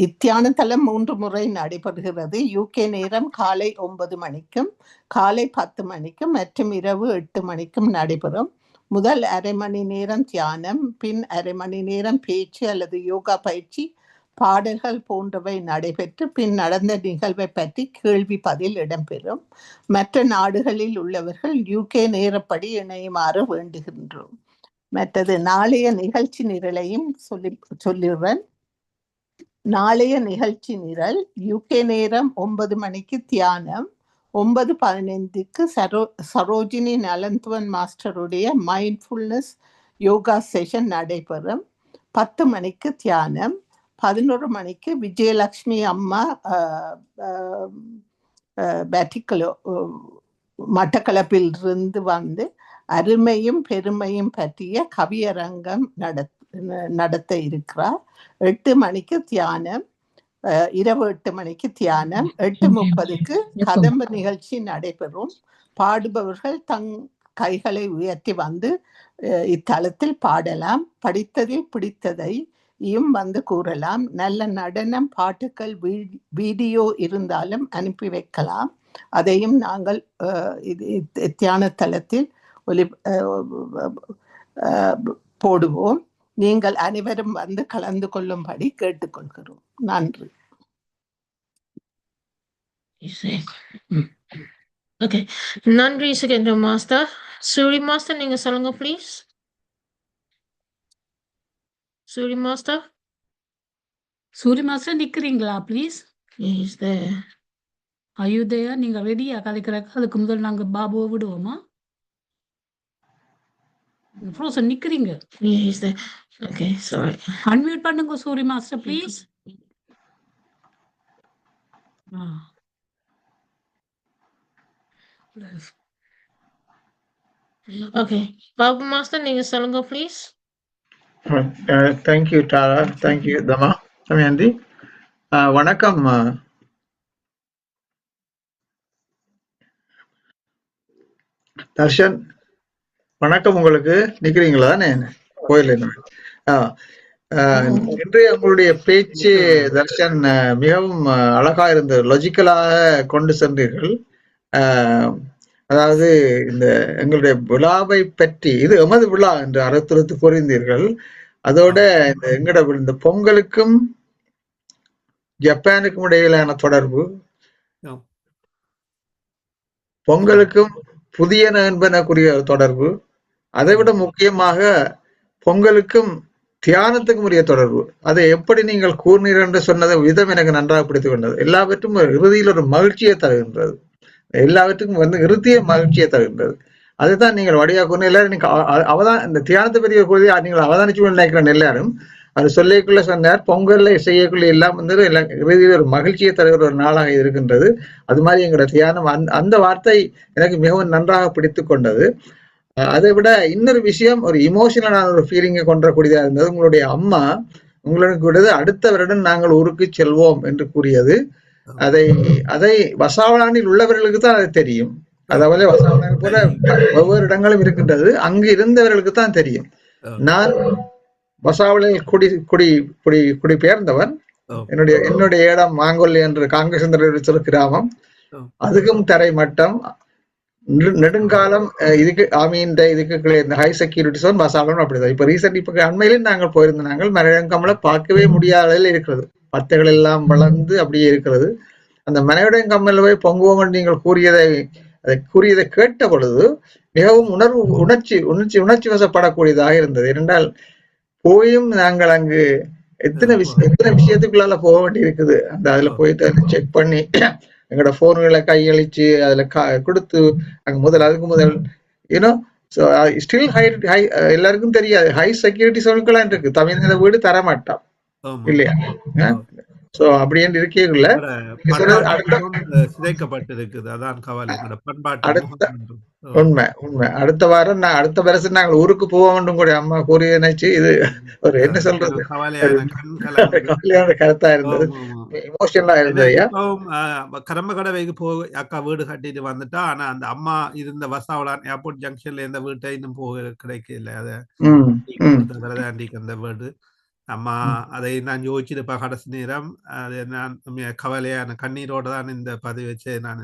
இத்தியான தளம் 3 முறை நடைபெறுகிறது. UK நேரம் காலை 9 மணிக்கும் காலை 10 மணிக்கும் மற்றும் இரவு 8 மணிக்கும் நடைபெறும். முதல் அரை மணி நேரம் தியானம், பின் அரை மணி நேரம் பேச்சு அல்லது யோகா பயிற்சி, பாடல்கள் போன்றவை நடைபெற்று பின் நடந்த நிகழ்வை பற்றி கேள்வி பதில் இடம்பெறும். மற்ற நாடுகளில் உள்ளவர்கள் UK நேரப்படி இணையுமாறு வேண்டுகின்றோம். மற்றது நாளைய நிகழ்ச்சி நிரலையும் சொல்லிடுறேன். நாளைய நிகழ்ச்சி நிரல் UK நேரம் 9 மணிக்கு தியானம், 9:15க்கு சரோஜினி நலந்துவன் மாஸ்டருடைய மைண்ட்ஃபுல்னஸ் யோகா செஷன் நடைபெறும். 10 மணிக்கு தியானம், 11 மணிக்கு விஜயலட்சுமி அம்மா பேட்டிக்கலோ மட்டக்களப்பில் இருந்து வந்து அருமையும் பெருமையும் பற்றிய கவியரங்கம் நடத்த இருக்கிறார். 8 மணிக்கு தியானம், இரவு 8 மணிக்கு தியானம். 8:30க்கு கதம்ப நிகழ்ச்சி நடைபெறும். பாடுபவர்கள் தங் கைகளை உயர்த்தி வந்து இத்தளத்தில் பாடலாம். படித்ததில் பிடித்ததையும் வந்து கூறலாம். நல்ல நடனம், பாட்டுக்கள், வீடியோ இருந்தாலும் அனுப்பி வைக்கலாம். அதையும் நாங்கள் தியான தளத்தில் போடுவோம். நீங்கள் அனைவரும் வந்து கலந்து கொள்ளும்படி கேட்டுக்கொள்கிறோம். நன்றி. Okay. நன்றி சுகேந்திர மாஸ்டர். சூரி மாஸ்டர் நீங்க சொல்லுங்க please. Suri master. Suri master நிக்கிறீங்களா please? Is there? Are you there? நீங்க ரெடியா கலைக்கிறக்கு? அதுக்கு முதல் நாங்க பாபுவை விடுவோமா? ஃப்ரோசன் நிக்கிறீங்க. Is there? Okay, sorry. Unmute பண்ணுங்க Suri master please. Okay. Babu master நீங்க சொல்லுங்க please. Thank you Tara. Thank you Dama. Samyanti. வணக்கம். தர்ஷன் வணக்கம். உங்களுக்கு நிக்கிறீங்களா? கோயில் இன்றைய உங்களுடைய பேச்சு தர்ஷன் மிகவும் அழகா இருந்தது. லாஜிக்கலாக கொண்டு சென்றீர்கள். அதாவது இந்த எங்களுடைய விழாவை பற்றி இது எமது விழா என்று அறுத்துரைத்து கூறியிருந்தீர்கள். அதோட இந்த பொங்கலுக்கும் ஜப்பானுக்கும் இடையிலான தொடர்பு, பொங்கலுக்கும் புதிய என்பனக்குரிய தொடர்பு, அதை விட முக்கியமாக பொங்கலுக்கும் தியானத்துக்கும் உரிய தொடர்பு, அதை எப்படி நீங்கள் கூறினீர் என்று சொன்னதை விதம் எனக்கு நன்றாக பிடித்துக் கொண்டது. எல்லாவற்றும் இறுதியில் ஒரு மகிழ்ச்சியை தருகின்றது. எல்லாவற்றுக்கும் இறுதிய மகிழ்ச்சியை தருகின்றது. அதுதான் நீங்கள் வடிவா கூறின. எல்லாரும் நீங்க இந்த தியானத்தை பற்றி கூறி நீங்கள் அவதானிச்சு நினைக்கிறேன். எல்லாரும் அது சொல்லிக்குள்ள சொன்னார். பொங்கல்ல செய்யக்குள்ள எல்லாம் இறுதியில் ஒரு மகிழ்ச்சியை தருகிற ஒரு நாளாக இருக்கின்றது. அது மாதிரி எங்களோட தியானம் அந்த வார்த்தை எனக்கு மிகவும் நன்றாக பிடித்து கொண்டது. அதை விட இன்னொரு விஷயம், ஒரு இமோஷனலான ஒரு ஃபீலிங்கை கொண்டக்கூடியதா இருந்தது. உங்களுடைய அம்மா உங்களுக்கு விடுது அடுத்த வருடம் நாங்கள் ஊருக்கு செல்வோம் என்று கூறியது. அதை வசாவளானில் உள்ளவர்களுக்கு தான் அது தெரியும். அதாவது வசாவளானில் போல ஒவ்வொரு இடங்களும் இருக்கின்றது. அங்கு இருந்தவர்களுக்கு தான் தெரியும். நான் வசாவளையில் குடிபெயர்ந்தவன். என்னுடைய இடம் மாங்கொல்லி என்று காங்கிரஸ் கிராமம். அதுக்கும் தரை மட்டம் நெடுங்காலம் இதுக்கு இந்த ஹை செக்யூரிட்டி சோன் வசாவளம் அப்படிதான். இப்ப ரீசெண்ட் இப்ப அண்மையிலே நாங்கள் போயிருந்தோம். நாங்கள் மலையடங்கம்ல பார்க்கவே முடியாத இருக்கிறது. பத்தைகள் எல்லாம் வளர்ந்து அப்படியே இருக்கிறது. அந்த மலையடங்கம்ல போய் பொங்குவோம் நீங்கள் கூறியதை கேட்ட பொழுது மிகவும் உணர்ச்சி வசப்படக்கூடியதாக இருந்தது. ஏனென்றால் போயும் நாங்கள் அங்கு எத்தனை விஷயத்துக்குள்ளால போக வேண்டி இருக்குது. அதுல போயிட்டு செக் பண்ணி எங்களோட போன்களை கையளிச்சு அதுல கொடுத்து அங்க அதுக்கு முதல் ஸோ ஸ்டில் ஹை எல்லாருக்கும் தெரியாது, ஹை செக்யூரிட்டி சோனுக்கெல்லாம் இருக்கு. தமிழ்நாடு வீடு தரமாட்டான் இல்லையா? சோ அப்படின்னு இருக்கீங்கல்ல, சிதைக்கப்பட்டிருக்குது. அதான் கவலை. உண்மை உண்மை. அடுத்த வாரம் அடுத்த வருஷம் நாங்கள் ஊருக்கு போவோம் கூட அம்மா கூறி நினைச்சு, இது ஒரு என்ன சொல்றது கவலையான கருத்தா இருந்தது, எமோஷனலா இருந்தது. கரம்ப கடவைக்கு அக்கா வீடு கட்டிட்டு வந்துட்டா, ஆனா அந்த அம்மா இருந்த வசாவளான் ஏர்போர்ட் ஜங்ஷன்ல இந்த வீட்டை இன்னும் போக கிடைக்கல. அதை அந்த வீடு அம்மா அதை நான் யோசிச்சிருப்பேன் கடைசி நேரம். அது நான் கவலையான கண்ணீரோட தான் இந்த பதிவு வச்சு நான்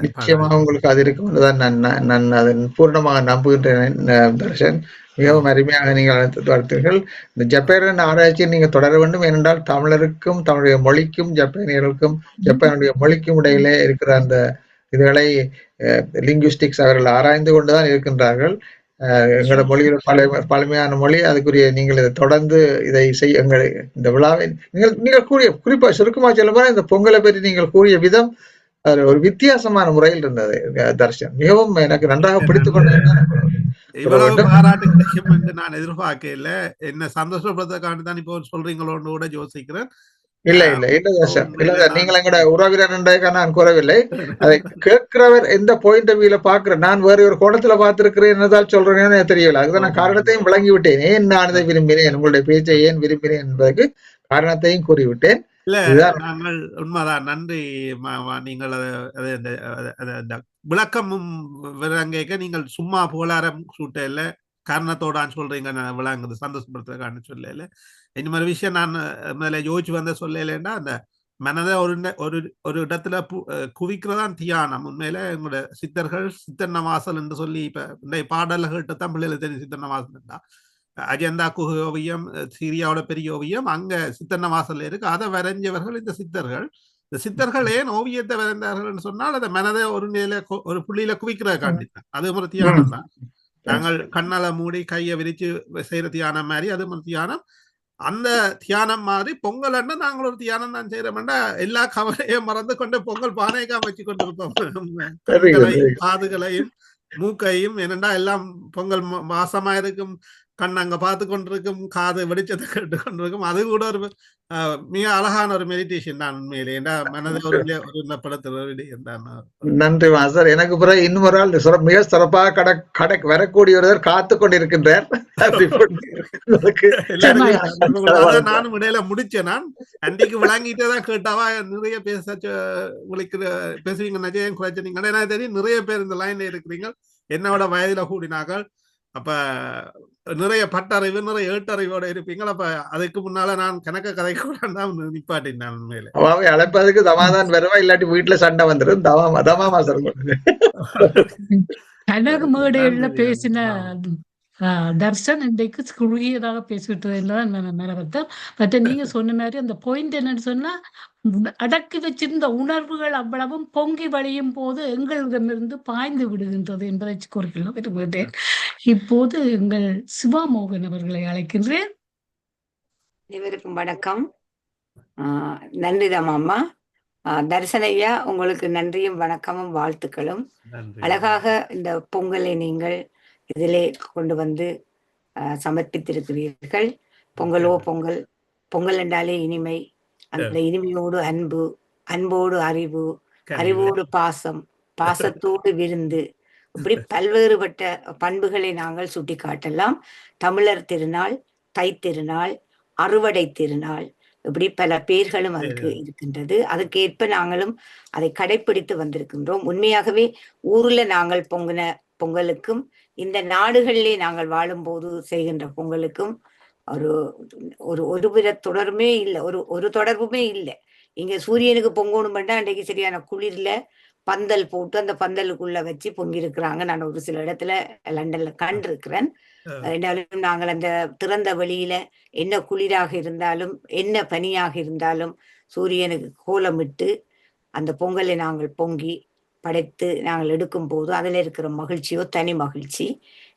நிச்சயமா உங்களுக்கு அது இருக்கும்தான் நான் அதை பூர்ணமாக நம்புகின்றேன். தர்ஷன், மிகவும் அருமையாக நீங்கள் பார்த்தீர்கள். இந்த ஜப்பான் ஆராய்ச்சியை நீங்க தொடர வேண்டும். ஏனென்றால் தமிழருக்கும் தமிழுடைய மொழிக்கும் ஜப்பானியர்களுக்கும் ஜப்பானுடைய மொழிக்கும் இடையிலே இருக்கிற அந்த இதுகளை லிங்குவிஸ்டிக்ஸ் அவர்கள் ஆராய்ந்து கொண்டுதான் இருக்கின்றார்கள். எங்களோட மொழியோட பழமையான மொழி, அதுக்குரிய நீங்கள் இதை தொடர்ந்து இதை செய்ய எங்கள் இந்த விழாவை நீங்கள் கூறிய குறிப்பா சுருக்கமா சொல்ல போனா இந்த பொங்கலை பற்றி நீங்கள் கூறிய விதம் அது ஒரு வித்தியாசமான முறையில் இருந்தது. தர்ஷன், மிகவும் எனக்கு நன்றாக பிடித்துக் கொண்டது. இவ்வளவு பாராட்டு கிடைக்கும் என்று நான் எதிர்பார்க்கல. என்ன சந்தோஷப்படுறதுக்காண்டி தான் இப்போ சொல்றீங்களோன்னு கூட யோசிக்கிறேன். இல்ல இல்ல இல்ல தர்ஷன், இல்ல நீங்கள் எங்கட உறவினர் நான் கூறவில்லை. அதை கேட்கிறவர் எந்த பாயிண்ட் ஆஃப் வியூல பாக்குற, நான் வேற ஒரு கோணத்துல பார்த்திருக்கிறேன் என்னதால் சொல்றேன்னு தெரியல. அதுதான் நான் காரணத்தையும் விளங்கி விட்டேன். ஏன் நான் இதை விரும்பினேன், உங்களுடைய பேச்சை ஏன் விரும்பினேன் என்பதற்கு காரணத்தையும் கூறிவிட்டேன். நாங்கள் உண்மைதான். நன்றி. நீங்கள் விளக்கமும் விளங்க நீங்கள் சும்மா போலாரம் சூட்டல காரணத்தோடான்னு சொல்றீங்க, விளங்குது, சந்தோஷப்படுத்துறதுக்கான சொல்லல. இந்த மாதிரி விஷயம் நான் முதல்ல யோசிச்சு வந்த சொல்லலைன்னா, அந்த மனதை ஒரு இடத்துல குவிக்கிறதான் தியானம். உண்மையில எங்களோட சித்தர்கள் சித்தன்ன வாசல் என்று சொல்லி இப்ப இந்த பாடல்கள் கேட்டுத்தான் பிள்ளைகளுக்கு தெரியும். சித்தன்ன வாசல் தான் அஜந்தா குகை ஓவியம், சீரியாவோட பெரிய ஓவியம் அங்க சித்தன்ன வாசல்ல இருக்கு. அதை வரைஞ்சவர்கள் இந்த சித்தர்கள். இந்த சித்தர்கள் ஏன் ஓவியத்தை வரைந்தார்கள் சொன்னால், அதை மனதை ஒரு புள்ளியில குவிக்கிறத காண்டித்தான். அது ஒரு தியானம் தான். நாங்கள் கண்ணால மூடி கையை விரிச்சு செய்யற தியானம் மாதிரி அது ஒரு தியானம். அந்த தியானம் மாதிரி பொங்கல் அண்ணா நாங்கள் ஒரு தியானம் தான் செய்யறோம்னா, எல்லா கவலையும் மறந்து கொண்டு பொங்கல் பானைக்கா வச்சு கொண்டிருப்போம். கண்களையும் காதுகளையும் மூக்கையும் என்னண்டா எல்லாம் பொங்கல் வாசமா இருக்கும். கண் அங்க பார்த்து கொண்டிருக்கும், காது வெடிச்சதை கேட்டு கொண்டிருக்கும். அது கூட ஒரு மிக அழகான ஒரு மெடிடேஷன் தான் உண்மையிலே. மனதை நன்றி மாஸ்டர். எனக்கு பிறகு இன்னொரு ஆள் மிக சிறப்பாக வரக்கூடிய ஒருவர் காத்து கொண்டிருக்கின்றார். நானும் இடையில முடிச்சேன். நான் அன்றைக்கு விளங்கிட்டேதான் கேட்டாவா நிறைய பேசுவீங்க நஜயம் குறைச்சீங்க. எனக்கு தெரியும் நிறைய பேர் இந்த லைன்ல இருக்கிறீங்க, என்னோட வயதுல கூடினார்கள். அப்ப நிறைய பட்டறிவு நிறைய ஏட்டறிவோட இருப்பீங்க. அப்ப அதுக்கு முன்னால நான் கணக்க கதை கூட நிப்பாட்டின். நான் உண்மையில அவாவை அழைப்பதற்கு தமாதான் வருவா, இல்லாட்டி வீட்டுல சண்டை வந்துடும். தமாமா சார் கனக மேடையில பேசின தர்ஷன் இன்றைக்கு குறுகியதாக பேசிவிட்டது நினைவத்தான். பட் நீங்க சொன்ன மாதிரி அந்த பாயிண்ட் என்னன்னு சொன்னா, அடக்கி வச்சிருந்த உணர்வுகள் அவ்வளவும் பொங்கி வழியும் போது எங்களிடமிருந்து பாய்ந்து விடுகின்றது என்பதை கோரிக்கை விரும்புகிறேன். இப்போது எங்கள் சிவா மோகன் அவர்களை அழைக்கின்றேன். அனைவருக்கும் வணக்கம். நன்றிதான் அம்மா. தர்சனையா, உங்களுக்கு நன்றியும் வணக்கமும் வாழ்த்துக்களும். அழகாக இந்த பொங்கலை நீங்கள் இதிலே கொண்டு வந்து சமர்ப்பித்திருக்கிறீர்கள். பொங்கலோ பொங்கல், பொங்கல் என்றாலே இனிமை, அந்த இனிமையோடு அன்பு, அன்போடு அறிவு, அறிவோடு பாசம், பாசத்தோடு விருந்து, இப்படி பல்வேறுபட்ட பண்புகளை நாங்கள் சுட்டி காட்டலாம். தமிழர் திருநாள், தை திருநாள், அறுவடை திருநாள், இப்படி பல பேர்களும் அதுக்கு இருக்கின்றது. அதுக்கேற்ப நாங்களும் அதை கடைபிடித்து வந்திருக்கின்றோம். உண்மையாகவே ஊர்ல நாங்கள் பொங்கின பொங்கலுக்கும் இந்த நாடுகளிலே நாங்கள் வாழும்போது செய்கின்ற பொங்கலுக்கும் ஒருவித தொடர்புமே இல்லை, ஒரு தொடர்புமே இல்லை. இங்க சூரியனுக்கு பொங்கணும் பண்ணா அன்றைக்கு சரியான குளிர்ல பந்தல் போட்டு அந்த பந்தலுக்குள்ள வச்சு பொங்கிருக்கிறாங்க. நான் ஒரு சில இடத்துல லண்டன்ல கண்டிருக்கிறேன். ரெண்டாலும் நாங்கள் அந்த திறந்த வெளியில என்ன குளிராக இருந்தாலும் என்ன பனியாக இருந்தாலும் சூரியனுக்கு கோலமிட்டு அந்த பொங்கலை நாங்கள் பொங்கி படைத்து நாங்கள் எடுக்கும் போது அதுல இருக்கிற மகிழ்ச்சியோ தனி மகிழ்ச்சி.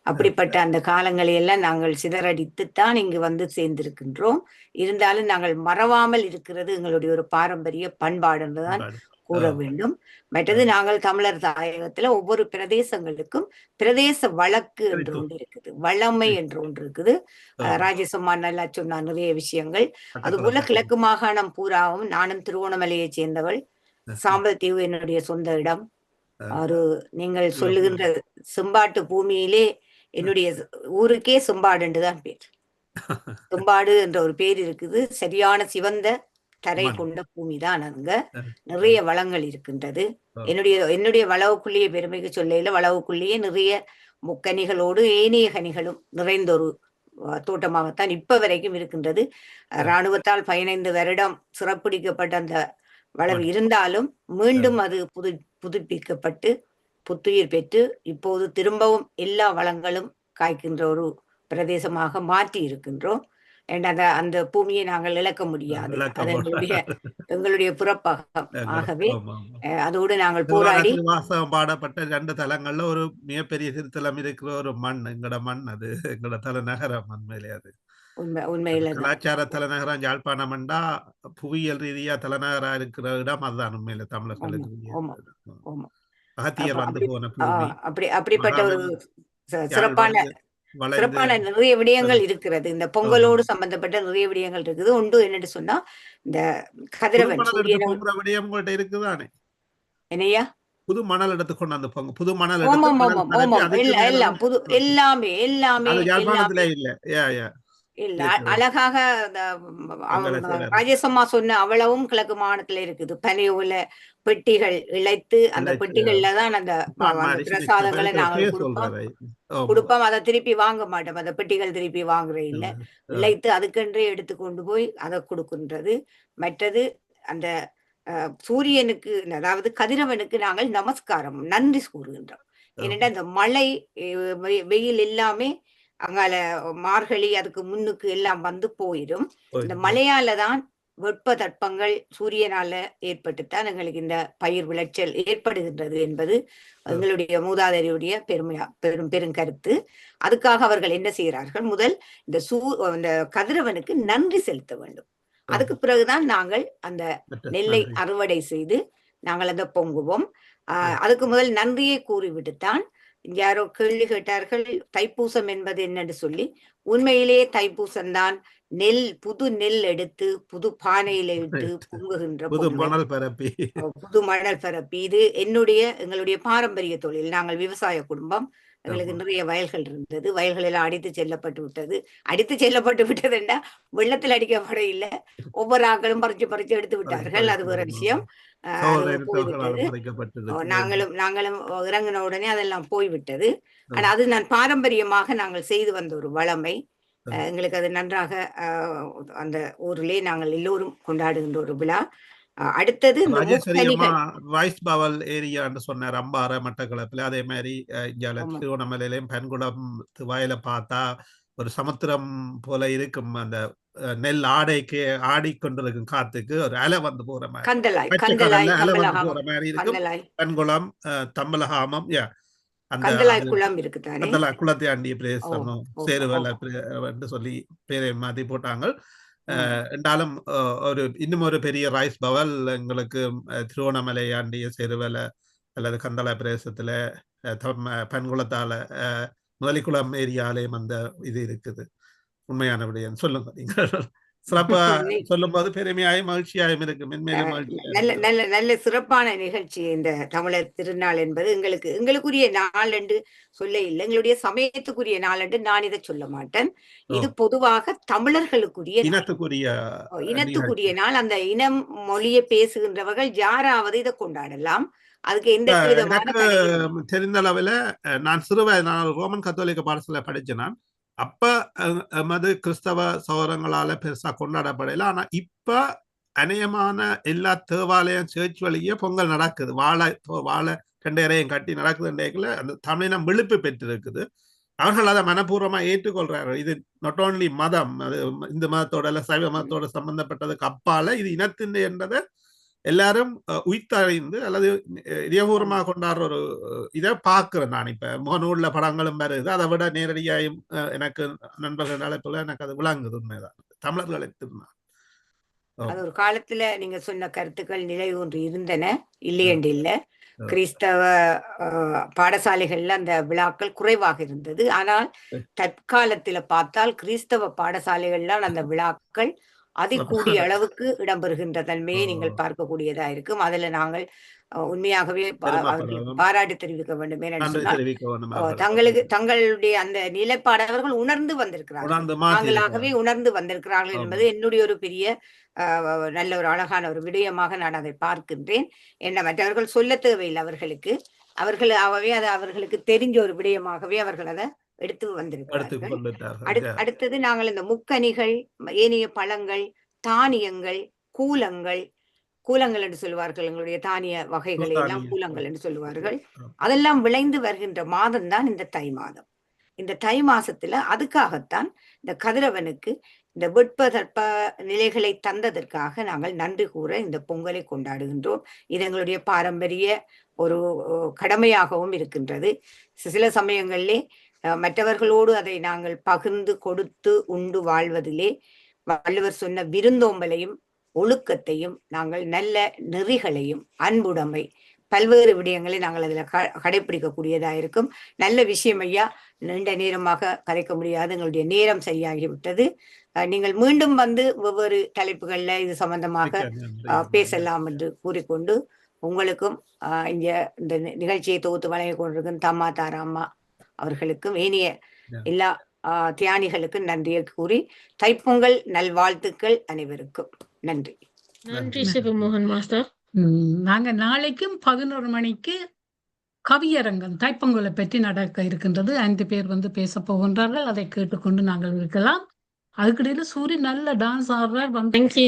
அப்படிப்பட்ட அந்த காலங்களை எல்லாம் நாங்கள் சிதறடித்துத்தான் இங்கு வந்து சேர்ந்திருக்கின்றோம். இருந்தாலும் நாங்கள் மறவாமல் இருக்கிறது எங்களுடைய ஒரு பாரம்பரிய பண்பாடுதான் கூற வேண்டும். மற்றது நாங்கள் தமிழர் தாயகத்துல ஒவ்வொரு பிரதேசங்களுக்கும் பிரதேச வழக்கு என்று ஒன்று இருக்குது, வளமை என்று ஒன்று இருக்குது. ராஜேசம்மா நல்லா சொன்னா நிறைய விஷயங்கள். அதுபோல கிழக்கு மாகாணம் பூராவும், நானும் திருவோணமலையை சேர்ந்தவள், சாம்பல் தீவு என்னுடைய சொந்த இடம். ஒரு நீங்கள் சொல்லுகின்ற செம்பாட்டு பூமியிலே என்னுடைய ஊருக்கே செம்பாடு என்றுதான் பேர். செம்பாடு என்ற ஒரு பேர் இருக்குது. சரியான சிவந்த தரை கொண்ட பூமி தான். அங்க நிறைய வளங்கள் இருக்கின்றது. என்னுடைய வளவுக்குள்ளேயே பெருமைக்கு சொல்லையில வளவுக்குள்ளேயே நிறைய முக்கனிகளோடு ஏனைய கனிகளும் நிறைந்த ஒரு தோட்டமாகத்தான் இப்ப வரைக்கும் இருக்கின்றது. இராணுவத்தால் 15 வருடம் சிறப்பிடிக்கப்பட்ட அந்த வளவு இருந்தாலும் மீண்டும் அது புதுப்பிக்கப்பட்டு புத்துயிர் பெற்று இப்போது திரும்பவும் எல்லா வளங்களும் காய்க்கின்ற ஒரு பிரதேசமாக மாற்றி இருக்கின்றோம். அந்த பூமியை நாங்கள் இழக்க முடியாது. எங்களுடைய புறப்பாகம். ஆகவே அதோடு நாங்கள் போராடி பாடப்பட்ட 2 தலங்கள்ல ஒரு மிகப்பெரிய திருத்தலம் இருக்கிற ஒரு மண் எங்கட மண், அது எங்கட தலைநகரம். உண்மையிலே அது உண்மையில கலாச்சார தலைநகரம் யாழ்ப்பாணம் என்றா புவியியல் ரீதியா தலைநகரா இருக்கிற இடம் அதுதான் உண்மையில தமிழர்களுக்கு. அகத்தியர் வந்து போன பூமி. அப்படிப்பட்ட ஒரு சிறப்பான நிறைய விடயங்கள் இருக்கிறது. இந்த பொங்கலோடு சம்பந்தப்பட்ட நிறைய விடயங்கள் இருக்குது. ஒன்று என்னன்னு சொன்னா, இந்த கதிரவன் விடயம் இருக்குதானே என்னையா புது மணல் எடுத்து கொண்டாந்து புது மணல் எல்லாம் புது எல்லாமே இல்ல அழகாக ராஜேசம்மா சொன்ன அவ்வளவும் கிழக்கு மாகாணத்துல இருக்குது. பனையோல பெட்டிகள் இழைத்து அந்த பெட்டிகள்ல தான் அந்த பிரசாதங்களை நாங்கள் கொடுப்போம். அதை திருப்பி வாங்க மாட்டோம். அந்த பெட்டிகள் திருப்பி வாங்குற இல்ல, இழைத்து அதுக்கென்றே எடுத்து கொண்டு போய் அதை கொடுக்கின்றது. மற்றது அந்த சூரியனுக்கு, அதாவது கதிரவனுக்கு நாங்கள் நமஸ்காரம் நன்றி கூறுகின்றோம். ஏனென்றா இந்த மழை வெயில் எல்லாமே அங்கால மார்கழி அதுக்கு முன்னுக்கு எல்லாம் வந்து போயிடும். இந்த மழையால தான் வெப்ப தட்பங்கள் சூரியனால ஏற்பட்டுத்தான் எங்களுக்கு இந்த பயிர் விளைச்சல் ஏற்படுகின்றது என்பது எங்களுடைய மூதாதையருடைய பெருங்கருத்து. அதுக்காக அவர்கள் என்ன செய்கிறார்கள், முதல் இந்த கதிரவனுக்கு நன்றி செலுத்த வேண்டும். அதுக்கு பிறகுதான் நாங்கள் அந்த நெல்லை அறுவடை செய்து நாங்கள் அதை பொங்குவோம். அதுக்கு முதல் நன்றியை கூறிவிட்டுத்தான் யாரோ கேள்வி கேட்டார்கள், தைப்பூசம் என்பது என்னன்னு சொல்லி. உண்மையிலேயே தைப்பூசம்தான் புது நெல் எடுத்து புது பானையில இட்டு பொங்குகின்ற புது மணல் பரப்பி. இது எங்களுடைய பாரம்பரிய தொழில். நாங்கள் விவசாய குடும்பம். எங்களுக்கு நிறைய வயல்கள் இருந்தது. வயல்கள் எல்லாம் அடித்து செல்லப்பட்டு விட்டதுன்னா வெள்ளத்தில் அடிக்கப்பட இல்லை, ஒவ்வொரு ஆக்களும் பறிச்சு எடுத்து விட்டார்கள். அது வேற விஷயம். நாங்களும் இறங்கின உடனே அதெல்லாம் போய்விட்டது. ஆனா அது நான் பாரம்பரியமாக நாங்கள் செய்து வந்த ஒரு வளமை. எங்களுக்கு அது நன்றாக அந்த ஊரிலே நாங்கள் எல்லோரும் கொண்டாடுகின்ற ஒரு விழா. அடுத்தது ரைஸ் பவல் ஏரியான்னு சொன்னார், அம்பாறை மட்டக்களப்பில். அதே மாதிரி திருவண்ணாமலையிலையும் பெண்குளம் வயலை பார்த்தா ஒரு சமுத்திரம் போல இருக்கும். அந்த நெல் ஆடிக்கொண்டிருக்கும் காத்துக்கு ஒரு அலை வந்து போற மாதிரி அலை வந்து போற மாதிரி இருக்கும். பெண்குளம், தம்பலகாமம், குளத்தையாண்டிய பிரதேசம், சேருவலை சொல்லி பேரை மாத்தி போட்டாங்க. என்றாலும் இன்னும் ஒரு பெரிய ரைஸ் பவல் எங்களுக்கு திருவண்ணாமலை ஆண்டிய சேருவலை அல்லது கந்தளா பிரதேசத்துல பெண்குளத்தால முதலிக்குளம் ஏரியாலேயும் அந்த இது இருக்குது. உண்மையான விடயம் சொல்லுங்க. நீங்கள் சிறப்பா சொல்லும் போது பெருமையாயும் மகிழ்ச்சியாயும் இருக்கும். நல்ல சிறப்பான நிகழ்ச்சி இந்த தமிழர் திருநாள் என்பது. எங்களுக்குரிய நாள் என்று சொல்ல இல்லை, எங்களுடைய சமயத்துக்குரிய நாள் என்று நான் இதை சொல்ல மாட்டேன். இது பொதுவாக தமிழர்களுக்குரிய இனத்துக்குரிய நாள். அந்த இனம் மொழியை பேசுகின்றவர்கள் யாராவது இதை கொண்டாடலாம். அதுக்கு எந்த விதமான தெரிந்த அளவுல நான் சிறுவயது ரோமன் கத்தோலிக்க பாடசாலை படிச்சேன். நான் அப்ப கிறிஸ்தவ சௌரங்களால பெருசா கொண்டாடப்படல. ஆனா இப்ப அநேகமான எல்லா தேவாலயம் சேர்ச் வழியே பொங்கல் நடக்குது. வாழை கண்டையரையும் கட்டி நடக்குதுன்றதுல அந்த தமிழினம் விழிப்பு பெற்றிருக்குது. அவர்கள் அதை மனப்பூர்வமா ஏற்றுக்கொள்றார்கள். இது நாட் ஓன்லி மதம், அது இந்து மதத்தோட இல்ல சைவ மதத்தோட சம்பந்தப்பட்டதுக்கு அப்பால இது இனத்தின் என்றதை எல்லாரும் உயிர்த்தறிந்து அல்லது இதயபூர்வமாக கொண்டாடுற ஒரு இதை பார்க்கிறேன். நான் இப்ப முகநூல்ல படங்களும் வருது. அதை விட நேரடியாயும் எனக்கு நண்பர்கள் அழைப்புல எனக்கு அது விளங்குது. உண்மைதான் தமிழர்களை திருநாள். அது ஒரு காலத்துல நீங்க சொன்ன கருத்துக்கள் நிலை ஒன்று இருந்தன, இல்லையென்று இல்ல. கிறிஸ்தவ பாடசாலைகள்ல அந்த விழாக்கள் குறைவாக இருந்தது. ஆனால் தற்காலத்துல பார்த்தால் கிறிஸ்தவ பாடசாலைகள்ல அந்த விழாக்கள் அதிகூடிய அளவுக்கு இடம்பெறுகின்ற தன்மையை நீங்கள் பார்க்கக்கூடியதா இருக்கும். அதுல நாங்கள் உண்மையாகவே பாராட்டு தெரிவிக்க வேண்டும். ஏனென்று சொன்னால் தங்களுடைய அந்த நிலைப்பாடு அவர்கள் உணர்ந்து வந்திருக்கிறார்கள், தாங்களாகவே உணர்ந்து வந்திருக்கிறார்கள் என்பது என்னுடைய ஒரு பெரிய நல்ல ஒரு அழகான ஒரு விடயமாக நான் அதை பார்க்கின்றேன். என்ன மற்றவர்கள் சொல்ல தேவையில்லை, அவர்களாகவே அது அவர்களுக்கு தெரிஞ்ச ஒரு விடயமாகவே அவர்கள் அதை எடுத்து வந்திருக்கிறார்கள். அடுத்தது நாங்கள் இந்த முக்கனிகள், ஏனைய பழங்கள், தானியங்கள், கூலங்கள் என்று சொல்லுவார்கள், எங்களுடைய தானிய வகைகளை எல்லாம் கூலங்கள் என்று சொல்லுவார்கள். அதெல்லாம் விளைந்து வருகின்ற மாதம் தான் இந்த தை மாதம். இந்த தை மாசத்துல அதுக்காகத்தான் இந்த கதிரவனுக்கு இந்த வெட்பதற்ப நிலைகளை தந்ததற்காக நாங்கள் நன்றி கூற இந்த பொங்கலை கொண்டாடுகின்றோம். இது எங்களுடைய பாரம்பரிய ஒரு கடமையாகவும் இருக்கின்றது. சில சமயங்களிலே மற்றவர்களோடு அதை நாங்கள் பகிர்ந்து கொடுத்து உண்டு வாழ்வதிலே வள்ளுவர் சொன்ன விருந்தோம்பலையும் ஒழுக்கத்தையும், நாங்கள் நல்ல நெறிகளையும், அன்புடைமை, பல்வேறு விடயங்களை நாங்கள் அதில் கடைபிடிக்கக்கூடியதா இருக்கும். நல்ல விஷயம் ஐயா. நீண்ட நேரமாக கதைக்க முடியாது, எங்களுடைய நேரம் சரியாகிவிட்டது. நீங்கள் மீண்டும் வந்து ஒவ்வொரு தலைப்புகள்ல இது சம்பந்தமாக பேசலாம் என்று கூறிக்கொண்டு, உங்களுக்கும் இங்க இந்த நிகழ்ச்சியை தொகுத்து வழங்கி கொண்டிருக்கும் தம்மா தாராம்மா அவர்களுக்கும் ஏனைய எல்லா தியானிகளுக்கும் நன்றியை கூறி தைப்பொங்கல் நல்வாழ்த்துக்கள் அனைவருக்கும். நன்றி. நன்றி சிவமோகன் மாஸ்டர். நாங்க நாளைக்கும் 11 மணிக்கு கவியரங்கம் தைப்பொங்கலை பற்றி நடக்க இருக்கின்றது. 5 பேர் வந்து பேச போகின்றார்கள். அதை கேட்டுக்கொண்டு நாங்கள் இருக்கலாம். அதுக்கிடையில சூரிய நல்ல டான்ஸ் ஆடுறார். நன்றி,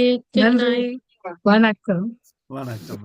வணக்கம். வணக்கம்.